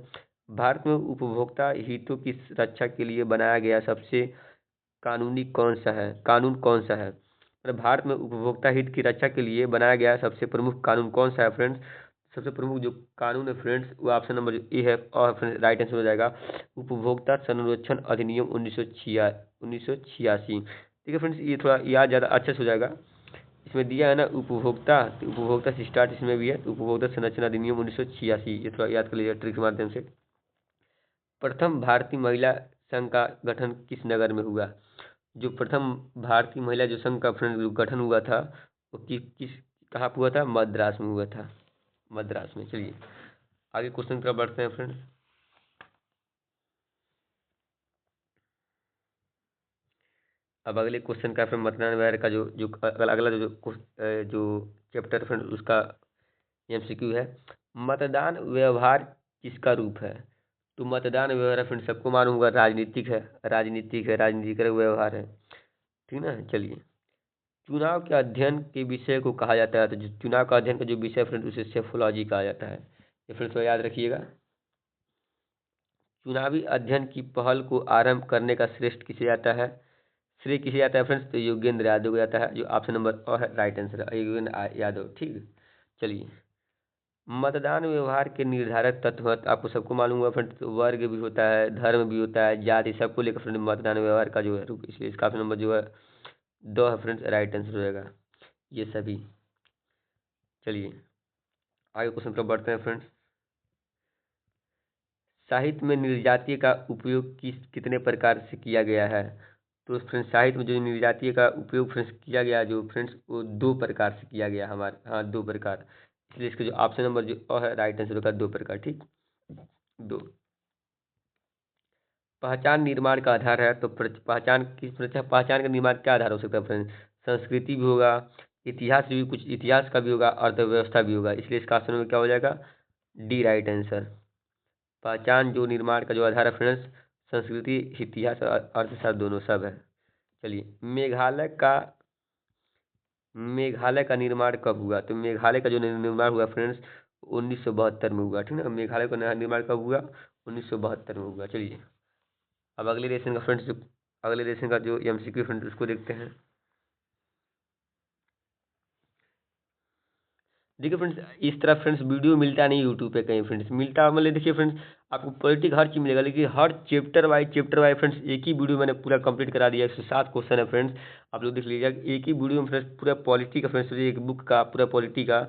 भारत में उपभोक्ता हितों की रक्षा के लिए बनाया गया सबसे कानून कौन सा है, मतलब भारत में उपभोक्ता हित की रक्षा के लिए बनाया गया सबसे प्रमुख कानून कौन सा है फ्रेंड्स। सबसे प्रमुख जो कानून है फ्रेंड्स वो ऑप्शन नंबर ए है, और फ्रेंड्स राइट आंसर हो जाएगा उपभोक्ता संरक्षण अधिनियम 1986। ठीक है फ्रेंड्स, ये थोड़ा याद ज़्यादा अच्छे से हो जाएगा। इसमें दिया है ना उपभोक्ता, तो उपभोक्ता से स्टार्ट इसमें भी है, तो उपभोक्ता संरक्षण अधिनियम 1986, ये थोड़ा याद कर लीजिए ट्रिक के माध्यम से। प्रथम भारतीय महिला संघ का गठन किस नगर में हुआ। जो प्रथम भारतीय महिला जो संघ का फ्रेंड जो गठन हुआ था वो किस कहाँ पे हुआ था, मद्रास में हुआ था, मद्रास में। चलिए आगे क्वेश्चन की तरफ बढ़ते हैं फ्रेंड्स। अब अगले क्वेश्चन का फिर मतदान व्यवहार का जो जो अगला जो चैप्टर फ्रेंड उसका एमसीक्यू है, मतदान व्यवहार किसका रूप है। तो मतदान व्यवहार फ्रेंड सबको मालूम होगा राजनीतिक व्यवहार है। ठीक ना, चलिए चुनाव के अध्ययन के विषय को कहा जाता है, तो जो चुनाव का अध्ययन का जो विषय फ्रेंड उसे सेफोलॉजी कहा जाता है। ये फ्रेंड्स याद रखिएगा। चुनावी अध्ययन की पहल को आरंभ करने का श्रेय किसे जाता है फ्रेंड्स, तो योगेंद्र यादव को जाता है, जो ऑप्शन नंबर है राइट आंसर है, योगेंद्र यादव। ठीक, चलिए मतदान व्यवहार के निर्धारक तत्व आपको सबको मालूम हुआ फ्रेंड्स, वर्ग भी होता है, धर्म भी होता है, जाति, सबको लेकर फ्रेंड मतदान व्यवहार का जो है रूप, इसलिए इसका ऑप्शन नंबर जो है 2 है फ्रेंड्स, राइट आंसर हो जाएगा ये सभी। चलिए आगे क्वेश्चन पर बढ़ते हैं फ्रेंड्स। साहित्य में निर्जातीय का उपयोग कितने प्रकार से किया गया है। तो फ्रेंड्स साहित्य में जो निर्जातीय का उपयोग फ्रेंड्स किया गया जो फ्रेंड्स वो 2 प्रकार से किया गया हमारे, हाँ 2 प्रकार, इसलिए इसका जो ऑप्शन नंबर जो है राइट आंसर होगा 2 प्रकार। ठीक, 2। पहचान निर्माण का आधार है, तो पहचान का निर्माण क्या आधार हो सकता है फ्रेंड्स, संस्कृति भी होगा, इतिहास भी, कुछ इतिहास का भी होगा, अर्थव्यवस्था भी होगा, इसलिए इसका ऑप्शन में क्या हो जाएगा डी राइट आंसर। पहचान जो निर्माण का जो आधार है फ्रेंड्स, संस्कृति, इतिहास और अर्थशास्त्र दोनों सब है। चलिए मेघालय का निर्माण कब हुआ। तो मेघालय का जो निर्माण हुआ फ्रेंड्स 1972 में हुआ। ठीक ना, मेघालय का निर्माण कब हुआ, 1972 में हुआ। चलिए अब अगले लेसन का जो एमसीक्यू फ्रेंड्स उसको देखते हैं। देखिए फ्रेंड्स इस तरह फ्रेंड्स वीडियो मिलता नहीं यूट्यूब पे कहीं फ्रेंड्स, मिलता मतलब देखिए फ्रेंड्स आपको पॉलिटिक हर चीज़ मिलेगा, लेकिन हर चैप्टर वाइज फ्रेंड्स एक ही वीडियो मैंने पूरा कंप्लीट करा दिया। 107 क्वेश्चन है फ्रेंड्स, आप लोग देख लीजिएगा एक ही वीडियो में फ्रेंड्स पूरा पॉलिटी का फ्रेंड्स, एक बुक का पूरा पॉलिटी का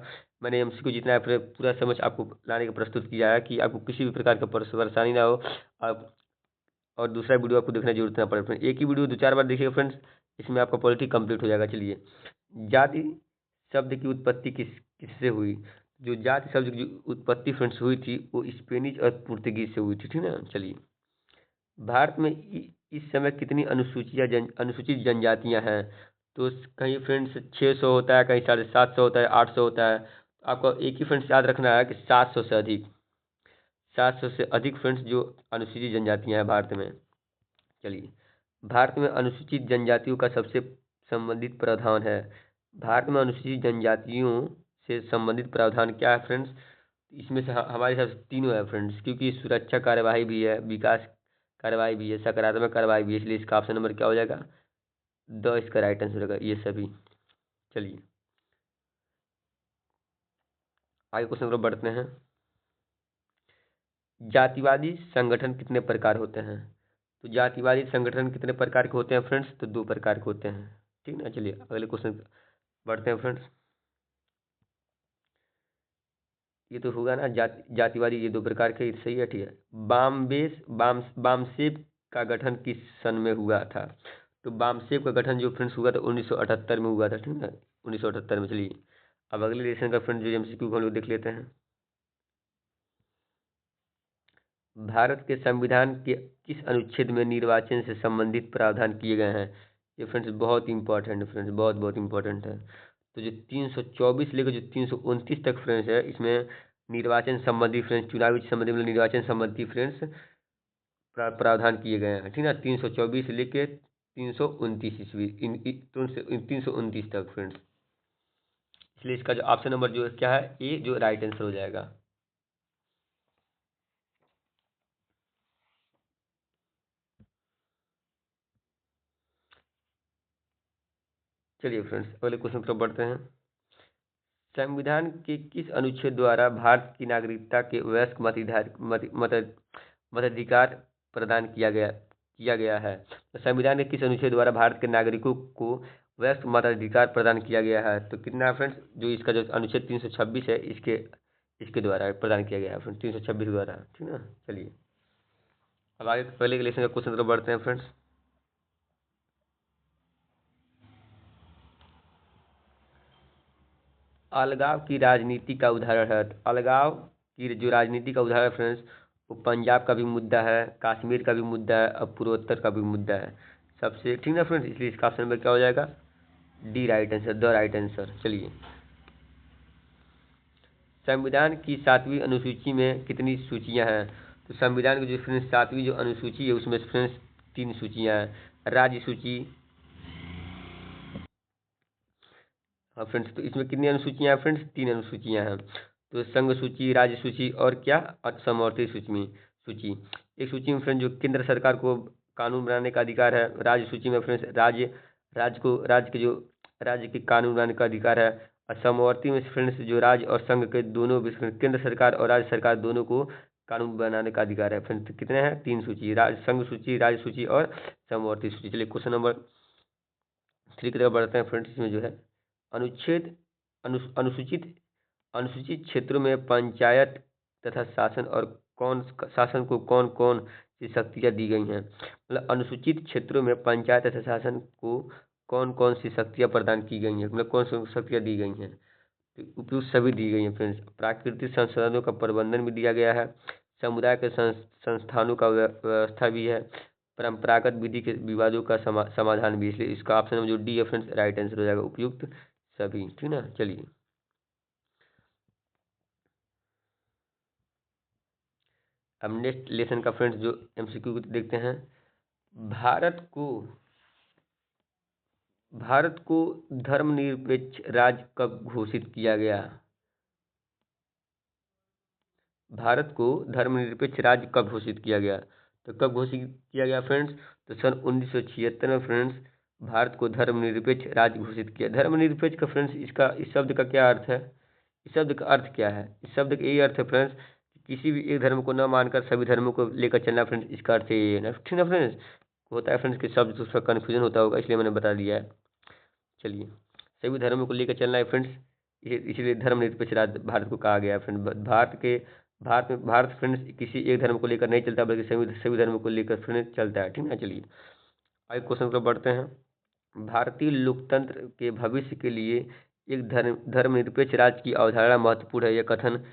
मैंने एमसीक्यू जितना है पूरा समझ आपको लाने का प्रस्तुत किया है कि आपको किसी भी प्रकार का परेशानी ना हो। आप और दूसरा वीडियो आपको देखने की जरूरत ना पड़े फ्रेंड्स, एक ही वीडियो 2-4 बार देखिएगा फ्रेंड्स, इसमें आपका पॉलिटी कंप्लीट हो जाएगा। चलिए जाति शब्द की उत्पत्ति किससे हुई। जो जाति शब्द की जो उत्पत्ति फ्रेंड्स हुई थी वो स्पेनिश और पुर्तगीज से हुई थी। ठीक ना, चलिए भारत में इस समय कितनी अनुसूचित जनजातियां हैं। तो कहीं फ्रेंड्स 600 होता है, कहीं 750 होता है, 800 होता है। आपको एक ही फ्रेंड्स याद रखना है कि 700 से अधिक फ्रेंड्स जो अनुसूचित जनजातियां हैं भारत में। चलिए भारत में अनुसूचित जनजातियों का सबसे संबंधित प्रावधान है। भारत में अनुसूचित जनजातियों से संबंधित प्रावधान क्या है फ्रेंड्स, इसमें से हमारे हिसाब से तीनों है फ्रेंड्स, क्योंकि सुरक्षा कार्यवाही भी है, विकास कार्यवाही भी है, सकारात्मक कार्यवाही भी है, इसलिए इसका ऑप्शन नंबर क्या हो जाएगा इसका राइट आंसर होगा ये सभी। चलिए आगे क्वेश्चन पर बढ़ते हैं। जातिवादी संगठन कितने प्रकार होते हैं। तो जातिवादी संगठन कितने प्रकार के होते हैं फ्रेंड्स, तो 2 प्रकार के होते हैं। ठीक ना, चलिए अगले क्वेश्चन बढ़ते हैं फ्रेंड्स। ये तो होगा ना जातिवादी, ये 2 प्रकार के, सही है। ठीक है, बामसेब का गठन किस सन में हुआ था। तो बामसेब का गठन जो फ्रेंड्स हुआ था 1978 में हुआ था। ठीक है, 1978 में। चलिए अब अगले लेसन का फ्रेंड्स जो एमसीक्यू हम लोग देख लेते हैं। भारत के संविधान के किस अनुच्छेद में निर्वाचन से संबंधित प्रावधान किए गए हैं। ये फ्रेंड्स बहुत इंपॉर्टेंट है फ्रेंड्स, बहुत बहुत इंपॉर्टेंट है। तो जो 324 लेकर जो 329 तक फ्रेंड्स है, इसमें निर्वाचन संबंधी फ्रेंड्स, चुनावी संबंधी मतलब निर्वाचन संबंधी फ्रेंड्स प्रावधान किए गए हैं। ठीक है, 324 लेके 329 ईस्वी 329 तक फ्रेंड्स। इसलिए इसका जो ऑप्शन नंबर जो है क्या है, ए जो राइट आंसर हो जाएगा। चलिए फ्रेंड्स अगले क्वेश्चन की तरफ बढ़ते हैं। संविधान के किस अनुच्छेद द्वारा भारत की नागरिकता के वयस्क मताधिकार प्रदान किया गया है? तो संविधान के किस अनुच्छेद द्वारा भारत के नागरिकों को वयस्क मताधिकार प्रदान किया गया है? तो कितना है फ्रेंड्स, जो इसका जो अनुच्छेद 326 है इसके द्वारा प्रदान किया गया है फ्रेंड्स, 326 द्वारा, ठीक ना। चलिए अब आगे पहले के लेसन का क्वेश्चन तरफ बढ़ते हैं फ्रेंड्स। अलगाव की राजनीति का उदाहरण है। तो अलगाव की जो राजनीति का उदाहरण है फ्रेंड्स, वो पंजाब का भी मुद्दा है, कश्मीर का भी मुद्दा है और पूर्वोत्तर का भी मुद्दा है सबसे, ठीक ना फ्रेंड्स। इसलिए इसका ऑप्शन नंबर क्या हो जाएगा, D right answer, the right answer. चलिए संविधान की 7वीं अनुसूची में कितनी सूचियां हैं? तो संविधान की जो फ्रेंड्स 7वीं जो अनुसूची है उसमें फ्रेंड्स 3 सूचियां हैं। राज्य सूची, हाँ फ्रेंड्स, तो इसमें कितनी अनुसूचियां हैं फ्रेंड्स, 3 अनुसूचियां हैं। तो संघ सूची, राज्य सूची और क्या, समवर्ती सूची। एक सूची में फ्रेंड्स जो केंद्र सरकार को कानून बनाने का अधिकार है। राज्य सूची में फ्रेंड्स राज्य के कानून बनाने का अधिकार है। और समवर्ती में फ्रेंड्स जो राज्य और संघ के दोनों भी, केंद्र सरकार और राज्य सरकार दोनों को कानून बनाने का अधिकार है फ्रेंड्स। तो कितने हैं, 3 सूची, संघ सूची, राज्य सूची और समवर्ती सूची। चलिए क्वेश्चन नंबर 3 की तरफ बढ़ते हैं फ्रेंड्स। इसमें जो है अनुच्छेद अनुसूचित अनुसूचित क्षेत्रों में पंचायत तथा शासन को कौन कौन सी शक्तियां दी गई हैं? मतलब अनुसूचित क्षेत्रों में पंचायत तथा शासन को कौन कौन सी शक्तियां प्रदान की गई हैं, मतलब कौन सी शक्तियां दी गई हैं? तो उपयुक्त सभी दी गई हैं फ्रेंड्स। प्राकृतिक संसाधनों का प्रबंधन भी दिया गया है, समुदाय के संस्थानों का व्यवस्था भी है, परंपरागत विधि के विवादों का समाधान भी। इसलिए इसका ऑप्शन में जो डी है फ्रेंड्स राइट आंसर हो जाएगा, उपयुक्त सभी, ठीक ना। चलिए अब नेक्स्ट लेसन का फ्रेंड्स जो एमसीक्यू देखते हैं। भारत को भारत को धर्मनिरपेक्ष राज्य कब घोषित किया गया? भारत को धर्मनिरपेक्ष राज्य कब घोषित किया गया? तो कब घोषित किया गया फ्रेंड्स? तो सन 1976 में फ्रेंड्स भारत को धर्मनिरपेक्ष राज्य घोषित किया। धर्मनिरपेक्ष का फ्रेंड्स इस शब्द का क्या अर्थ है? इस शब्द का अर्थ क्या है? इस शब्द का यही अर्थ है फ्रेंड्स, किसी भी एक धर्म को न मानकर सभी धर्मों को लेकर चलना फ्रेंड्स, इसका अर्थ यही है ना, ठीक ना फ्रेंड्स। होता है फ्रेंड्स कि शब्द उसका कन्फ्यूजन होता होगा, इसलिए मैंने बता दिया है। चलिए सभी धर्मों को लेकर चलना है फ्रेंड्स, इसलिए धर्मनिरपेक्ष राज्य भारत को कहा गया है फ्रेंड। भारत फ्रेंड्स किसी एक धर्म को लेकर नहीं चलता, बल्कि सभी धर्मों को लेकर फ्रेंड्स चलता है, ठीक है। चलिए आगे क्वेश्चन पर बढ़ते हैं। भारतीय लोकतंत्र के भविष्य के लिए एक धर्मनिरपेक्ष राज्य की अवधारणा महत्वपूर्ण है। यह कथन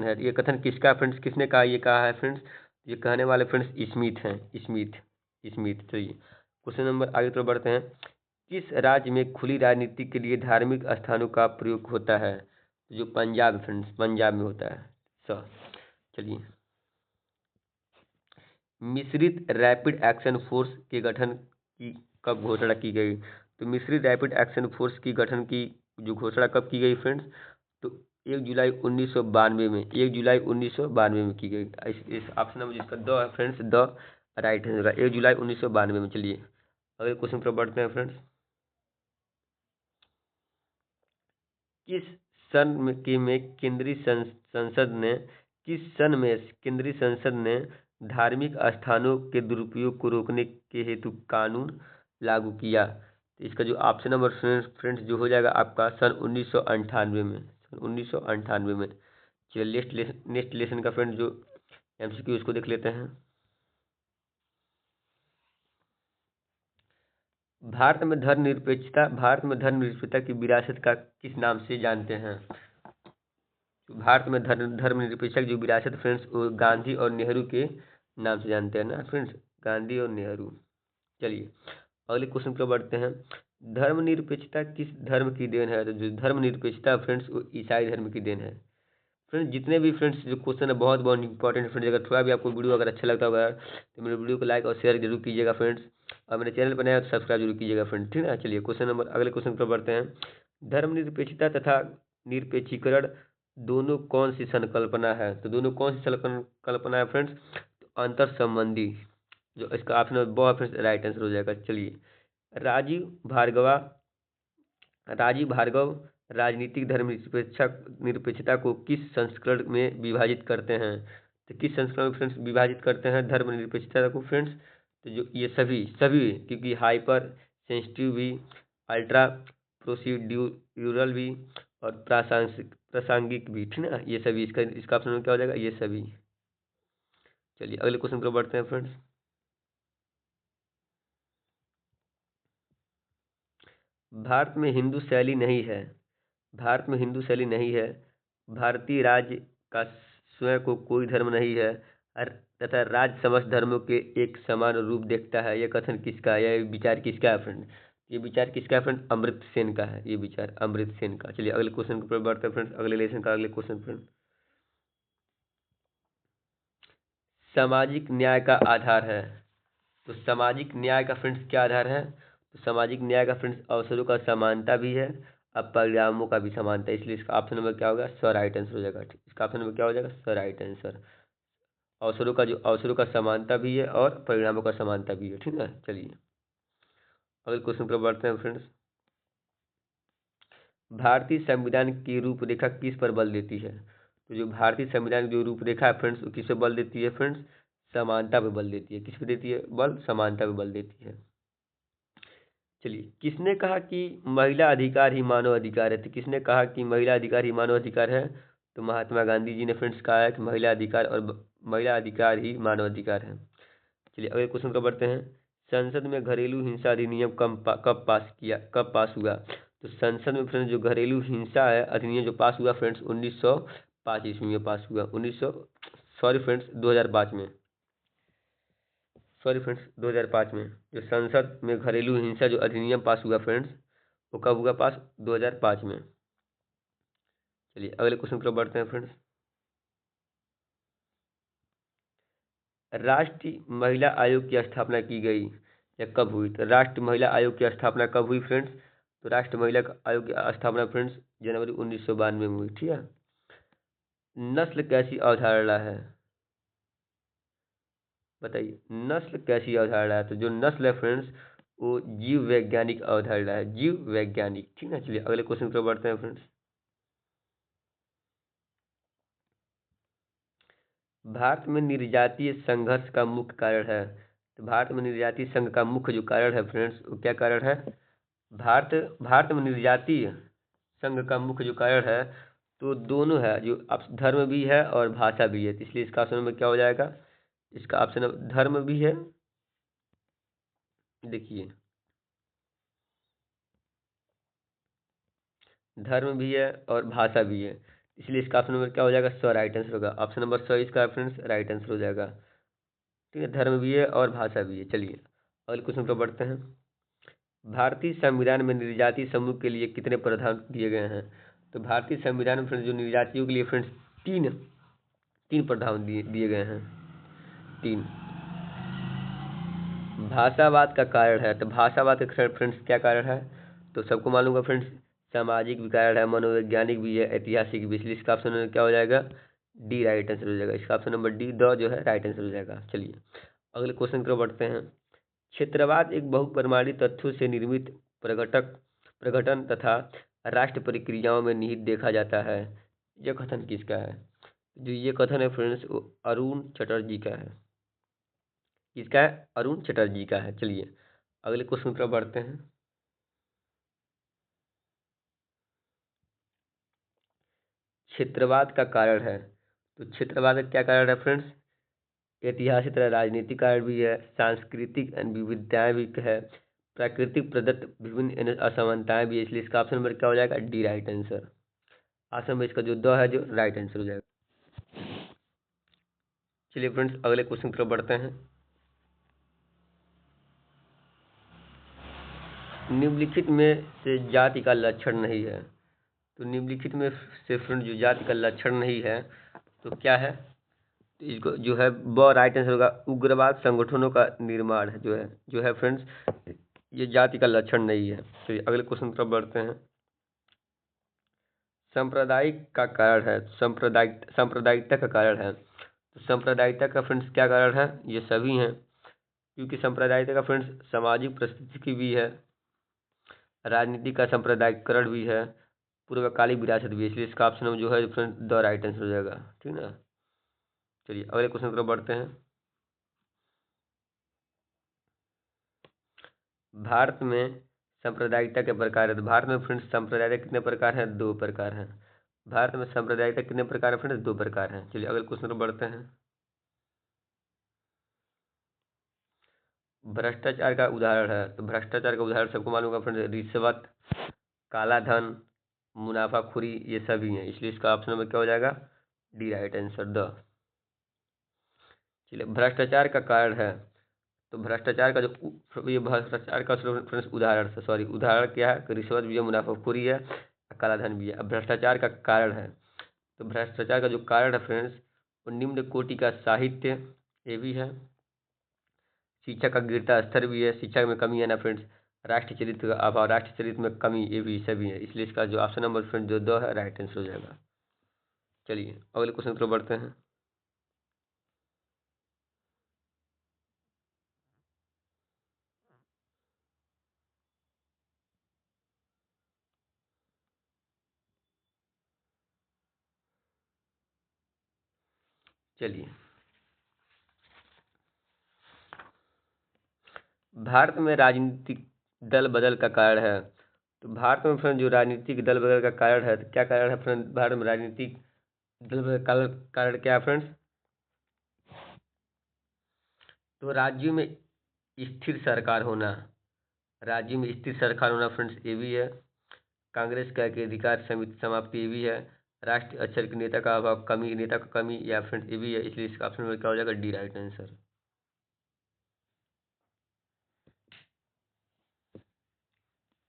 है, ये कथन किसका फ्रेंड्स, किसने कहा, ये कहा है फ्रेंड्स, ये कहने वाले फ्रेंड्स स्मिथ हैं, स्मिथ। चलिए क्वेश्चन नंबर आगे तरफ बढ़ते हैं। किस राज्य में खुली राजनीति के लिए धार्मिक स्थानों का प्रयोग होता है? जो पंजाब फ्रेंड्स, पंजाब में होता है। चलिए मिश्रित रैपिड एक्शन फोर्स के गठन की कब घोषणा की गई? तो मिश्रित रैपिड एक्शन फोर्स की गठन की जो घोषणा कब की गई फ्रेंड्स? तो 1 जुलाई 1992 में, 1 जुलाई 1992 में की गई। इस ऑप्शन नंबर जिसका द है फ्रेंड्स, द राइट आंसर होगा 1 जुलाई 1992 में। चलिए अगले क्वेश्चन पर बढ़ते हैं फ्रेंड्स। किस सन में केंद्रीय संसद ने धार्मिक स्थानों के दुरुपयोग को रोकने के हेतु कानून लागू किया? तो इसका जो ऑप्शन नंबर फ्रेंड्स जो हो जाएगा आपका सन 1998 में, सन 1998 में। चलिए नेक्स्ट लेसन का फ्रेंड्स जो एमसीक्यू उसको देख लेते हैं। भारत में धर्मनिरपेक्षता की विरासत का किस नाम से जानते हैं? भारत में धर्मनिरपेक्षता की जो विरासत फ्रेंड्स वो गांधी और नेहरू के नाम से जानते हैं ना फ्रेंड्स, गांधी और नेहरू। चलिए अगले क्वेश्चन पर बढ़ते हैं। धर्मनिरपेक्षता किस धर्म की देन है? तो जो धर्मनिरपेक्षता फ्रेंड्स वो ईसाई धर्म की देन है फ्रेंड्स जितने भी फ्रेंड्स जो क्वेश्चन है बहुत बहुत इंपॉर्टेंट फ्रेंड्स, अगर थोड़ा भी आपको वीडियो अगर अच्छा लगता होगा तो मेरे वीडियो को लाइक और शेयर जरूर कीजिएगा फ्रेंड्स, और मेरे चैनल पर नया तो सब्सक्राइब जरूर कीजिएगा फ्रेंड्स, ठीक है। चलिए अगले क्वेश्चन पर बढ़ते हैं। धर्मनिरपेक्षता तथा निरपेक्षीकरण दोनों कौन सी संकल्पना है? तो दोनों कौन सी संकल्पना है फ्रेंड्स? तो अंतर संबंधी, जो इसका ऑप्शन है बहुत फ्रेंड्स राइट आंसर हो जाएगा। चलिए, राजीव भार्गव राजनीतिक निरपेक्षता को किस संस्करण में विभाजित करते हैं? तो किस संस्करण में फ्रेंड्स विभाजित करते हैं धर्मनिरपेक्षता को फ्रेंड्स? तो जो ये सभी सभी, क्योंकि हाइपर सेंसिटिव भी, अल्ट्रा प्रोसीड्यूरल भी, और प्रासंगिक भी, ठीक ना, ये सभी, इसका ऑप्शन क्या हो जाएगा? ये सभी। चलिए अगले क्वेश्चन पर बढ़ते हैं फ्रेंड्स। भारत में हिंदू शैली नहीं है, भारत में हिंदू शैली नहीं है, भारतीय राज्य का स्वयं को कोई धर्म नहीं है, तथा राज्य समस्त धर्मों के एक समान रूप देखता है, यह कथन किसका है? यह विचार किसका है फ्रेंड? ये विचार किसका है फ्रेंड? अमर्त्य सेन का है ये विचार, अमर्त्य सेन का। चलिए अगले क्वेश्चन पर बढ़ते हैं फ्रेंड्स, अगले लेसन का अगले क्वेश्चन फ्रेंड। सामाजिक न्याय का आधार है, तो सामाजिक न्याय का फ्रेंड्स क्या आधार है? तो सामाजिक न्याय का फ्रेंड्स अवसरों का समानता भी है, अब परिणामों का भी समानता है, इसलिए इसका ऑप्शन नंबर क्या होगा? स राइट आंसर हो जाएगा। इसका ऑप्शन नंबर क्या हो जाएगा? स राइट आंसर। अवसरों का समानता भी है और परिणामों का समानता भी है, ठीक है। चलिए अगले क्वेश्चन पर बढ़ते हैं फ्रेंड्स। भारतीय संविधान की रूपरेखा किस पर बल देती है? तो जो भारतीय संविधान की जो रूपरेखा है फ्रेंड्स वो किस पे बल देती है फ्रेंड्स? समानता पे बल देती है। किस पे देती है बल? समानता पे बल देती है। चलिए, किसने कहा कि महिला अधिकार ही मानव अधिकार है? तो किसने कहा कि महिला अधिकार ही मानव अधिकार है? तो महात्मा गांधी जी ने फ्रेंड्स कहा है कि महिला अधिकार ही मानव अधिकार है। चलिए अगले क्वेश्चन पर बढ़ते हैं। संसद में घरेलू हिंसा अधिनियम कब पास हुआ? तो संसद में फ्रेंड्स जो घरेलू हिंसा है अधिनियम जो पास हुआ फ्रेंड्स 1905 ईस्वी में पास हुआ। 2005 में, सॉरी फ्रेंड्स 2005 में जो संसद में घरेलू हिंसा जो अधिनियम पास हुआ फ्रेंड्स वो कब हुआ पास? 2005 में। चलिए अगले क्वेश्चन पर बढ़ते हैं फ्रेंड्स। राष्ट्रीय महिला आयोग की स्थापना की गई या कब हुई? तो राष्ट्रीय महिला आयोग की स्थापना कब हुई फ्रेंड्स? तो राष्ट्रीय महिला आयोग की स्थापना फ्रेंड्स जनवरी 1992 में हुई, ठीक है। नस्ल कैसी अवधारणा है? बताइए, नस्ल कैसी अवधारणा है? तो जो नस्ल है फ्रेंड्स वो जीव वैज्ञानिक अवधारणा है, जीव वैज्ञानिक, ठीक है। चलिए अगले क्वेश्चन पर बढ़ते हैं फ्रेंड्स। भारत में निर्जातीय संघर्ष का मुख्य कारण है? तो भारत में निर्जातीय संघ का मुख्य जो कारण है फ्रेंड्स वो क्या कारण है? भारत में निर्जातीय संघ का मुख्य जो कारण है तो दोनों है, जो धर्म भी है और भाषा भी है, तो इसलिए इसका ऑप्शन में क्या हो जाएगा? इसका ऑप्शन धर्म भी है, देखिए धर्म भी है और भाषा भी है, इसलिए इसका ऑप्शन नंबर क्या हो जाएगा? स राइट आंसर होगा। ऑप्शन नंबर स इसका फ्रेंड्स राइट आंसर हो जाएगा, ठीक है। धर्म भी है और भाषा भी है। चलिए अगले क्वेश्चन पर बढ़ते हैं। भारतीय संविधान में निर्जातीय समूह के लिए कितने प्रावधान दिए गए हैं? तो भारतीय संविधान में फ्रेंड्स जो निर्जातियों के लिए फ्रेंड्स तीन तीन प्रावधान दिए गए हैं, तीन। भाषावाद का कारण है, तो भाषावाद का फ्रेंड्स क्या कारण है? तो सबको मालूम होगा फ्रेंड्स, सामाजिक भी कारण है, मनोवैज्ञानिक भी है, ऐतिहासिक भी, इसलिए इसका ऑप्शन क्या हो जाएगा? डी राइट आंसर हो जाएगा। इसका ऑप्शन नंबर डी द जो है राइट आंसर हो जाएगा। चलिए अगले क्वेश्चन की ओर बढ़ते हैं। क्षेत्रवाद एक बहुपरिमाणिक तथ्यों से निर्मित प्रगटन तथा राष्ट्र प्रक्रियाओं में निहित देखा जाता है, यह कथन किसका है? जो ये कथन है फ्रेंड्स वो अरुण चटर्जी का है। किसका है? अरुण चटर्जी का है। चलिए अगले क्वेश्चन पर बढ़ते हैं। क्षेत्रवाद का कारण है, तो क्षेत्रवाद का क्या कारण है फ्रेंड्स? ऐतिहासिक तथा राजनीतिक कारण भी है, सांस्कृतिक विविधताएं भी है, प्राकृतिक प्रदत्त विभिन्न असमानताएं भी है, इसलिए इसका ऑप्शन नंबर क्या हो जाएगा? D right answer. Option number इसका जो द है जो राइट आंसर हो जाएगा। चलिए फ्रेंड्स अगले क्वेश्चन की तरफ बढ़ते हैं। निम्नलिखित में से जाति का लक्षण नहीं है, तो निम्नलिखित में से फ्रेंड जो जाति का लक्षण नहीं है तो क्या है, तो इसको जो है ब राइट आंसर होगा। उग्रवाद संगठनों का निर्माण है जो है फ्रेंड्स ये जाति का लक्षण नहीं है। तो अगले क्वेश्चन पर बढ़ते हैं। सांप्रदायिक का कारण है, सांप्रदायिकता का कारण है। तो सांप्रदायिकता का फ्रेंड्स क्या कारण है, ये सभी हैं, क्योंकि सांप्रदायिकता का फ्रेंड्स सामाजिक परिस्थिति भी है, राजनीति का सांप्रदायिकरण भी है, पूर्वकालिक विरासत भी है, इसलिए इसका ऑप्शन में जो है फ्रेंड्स द राइट आंसर हो जाएगा। ठीक ना। चलिए अगले क्वेश्चन की तरफ बढ़ते हैं। भारत में सांप्रदायिकता के प्रकार है। तो भारत में फ्रेंड्स सांप्रदायिकता कितने प्रकार हैं, 2 प्रकार हैं। भारत में सांप्रदायिकता कितने प्रकार है फ्रेंड्स, 2 प्रकार हैं। चलिए अगले क्वेश्चन पर बढ़ते हैं। भ्रष्टाचार का उदाहरण है। तो भ्रष्टाचार का उदाहरण सबको मालूम होगा फ्रेंड्स, रिश्वत, काला धन, मुनाफाखोरी, ये सभी हैं, इसलिए इसका ऑप्शन में क्या हो जाएगा, डी राइट आंसर द। चलिए भ्रष्टाचार का कारण है। तो भ्रष्टाचार का ये भ्रष्टाचार का फ्रेंड्स उदाहरण क्या है, रिश्वत भी है, मुनाफाखोरी है, काला धन भी है। अब भ्रष्टाचार का कारण है, तो भ्रष्टाचार का जो कारण है फ्रेंड्स वो निम्न कोटि का साहित्य, ये भी है, शिक्षा का गिरता स्तर भी है, शिक्षा में कमी है ना फ्रेंड्स, राष्ट्रीय चरित्र का अभाव, राष्ट्रीय चरित्र में कमी, ये भी सभी है, इसलिए इसका जो ऑप्शन नंबर फ्रेंड जो 2 है राइट आंसर हो जाएगा। चलिए अगले क्वेश्चन की तरफ बढ़ते हैं। चलिए भारत में राजनीतिक दल बदल का कारण है। तो भारत में फ्रेंड जो राजनीतिक दल बदल का कारण है, तो क्या कारण है फ्रेंड, भारत में राजनीतिक दल बदल का कारण क्या है फ्रेंड्स, तो राज्यों में स्थिर सरकार होना, राज्य में स्थिर सरकार होना फ्रेंड्स, ये भी है, कांग्रेस का के अधिकार समिति समाप्ति, ये भी है, राष्ट्रीय अक्षर के नेता का अभाव, कमी, नेता का कमी, या फ्रेंड्स ये भी है, इसलिए इसका ऑप्शन में क्या हो जाएगा, डी राइट आंसर।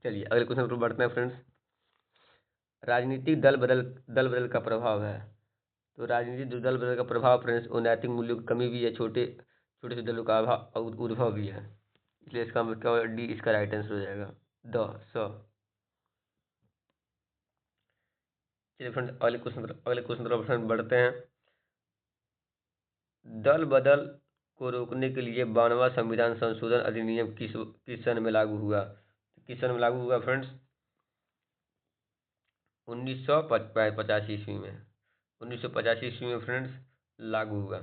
चलिए अगले क्वेश्चन पर बढ़ते हैं फ्रेंड्स। राजनीतिक दल बदल का प्रभाव है। तो राजनीतिक जो दल बदल का प्रभाव फ्रेंड्स, वो नैतिक मूल्यों की कमी भी है, छोटे छोटे से दलों का अभाव उद्भव भी है, इसलिए इसका मतलब क्या होगा, डी इसका राइट आंसर हो जाएगा द स। चलिए फ्रेंड्स अगले क्वेश्चन तरफ फ्रेंड बढ़ते हैं। दल बदल को रोकने के लिए 92वां संविधान संशोधन अधिनियम किस सन में लागू हुआ, किस सन में लागू हुआ फ्रेंड्स, 1985 ईस्वी में, 1985 ईस्वी में फ्रेंड्स लागू हुआ।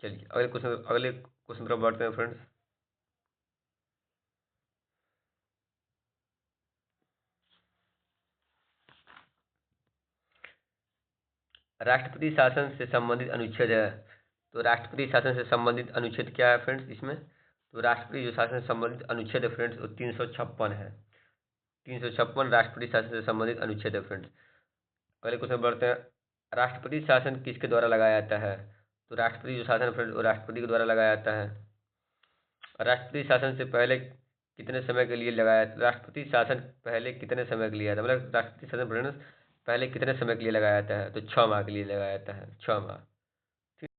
चलिए अगले क्वेश्चन तरफ बढ़ते हैं फ्रेंड्स। राष्ट्रपति शासन से संबंधित अनुच्छेद है। तो राष्ट्रपति शासन से संबंधित अनुच्छेद क्या है फ्रेंड्स इसमें, तो राष्ट्रपति जो शासन से संबंधित अनुच्छेद है फ्रेंड्स वो 356 है, 356 राष्ट्रपति शासन से संबंधित अनुच्छेद है फ्रेंड्स। अगले क्वेश्चन बढ़ते हैं। राष्ट्रपति शासन किसके द्वारा लगाया जाता है, तो राष्ट्रपति जो शासन है फ्रेंड्स वो राष्ट्रपति के द्वारा लगाया जाता है। राष्ट्रपति शासन से पहले कितने समय के लिए लगाया, राष्ट्रपति शासन पहले कितने समय के लिए आता है, मतलब राष्ट्रपति शासन फ्रेंड्स पहले कितने समय के लिए लगाया जाता है, तो 6 माह के लिए लगाया जाता है, 6 माह।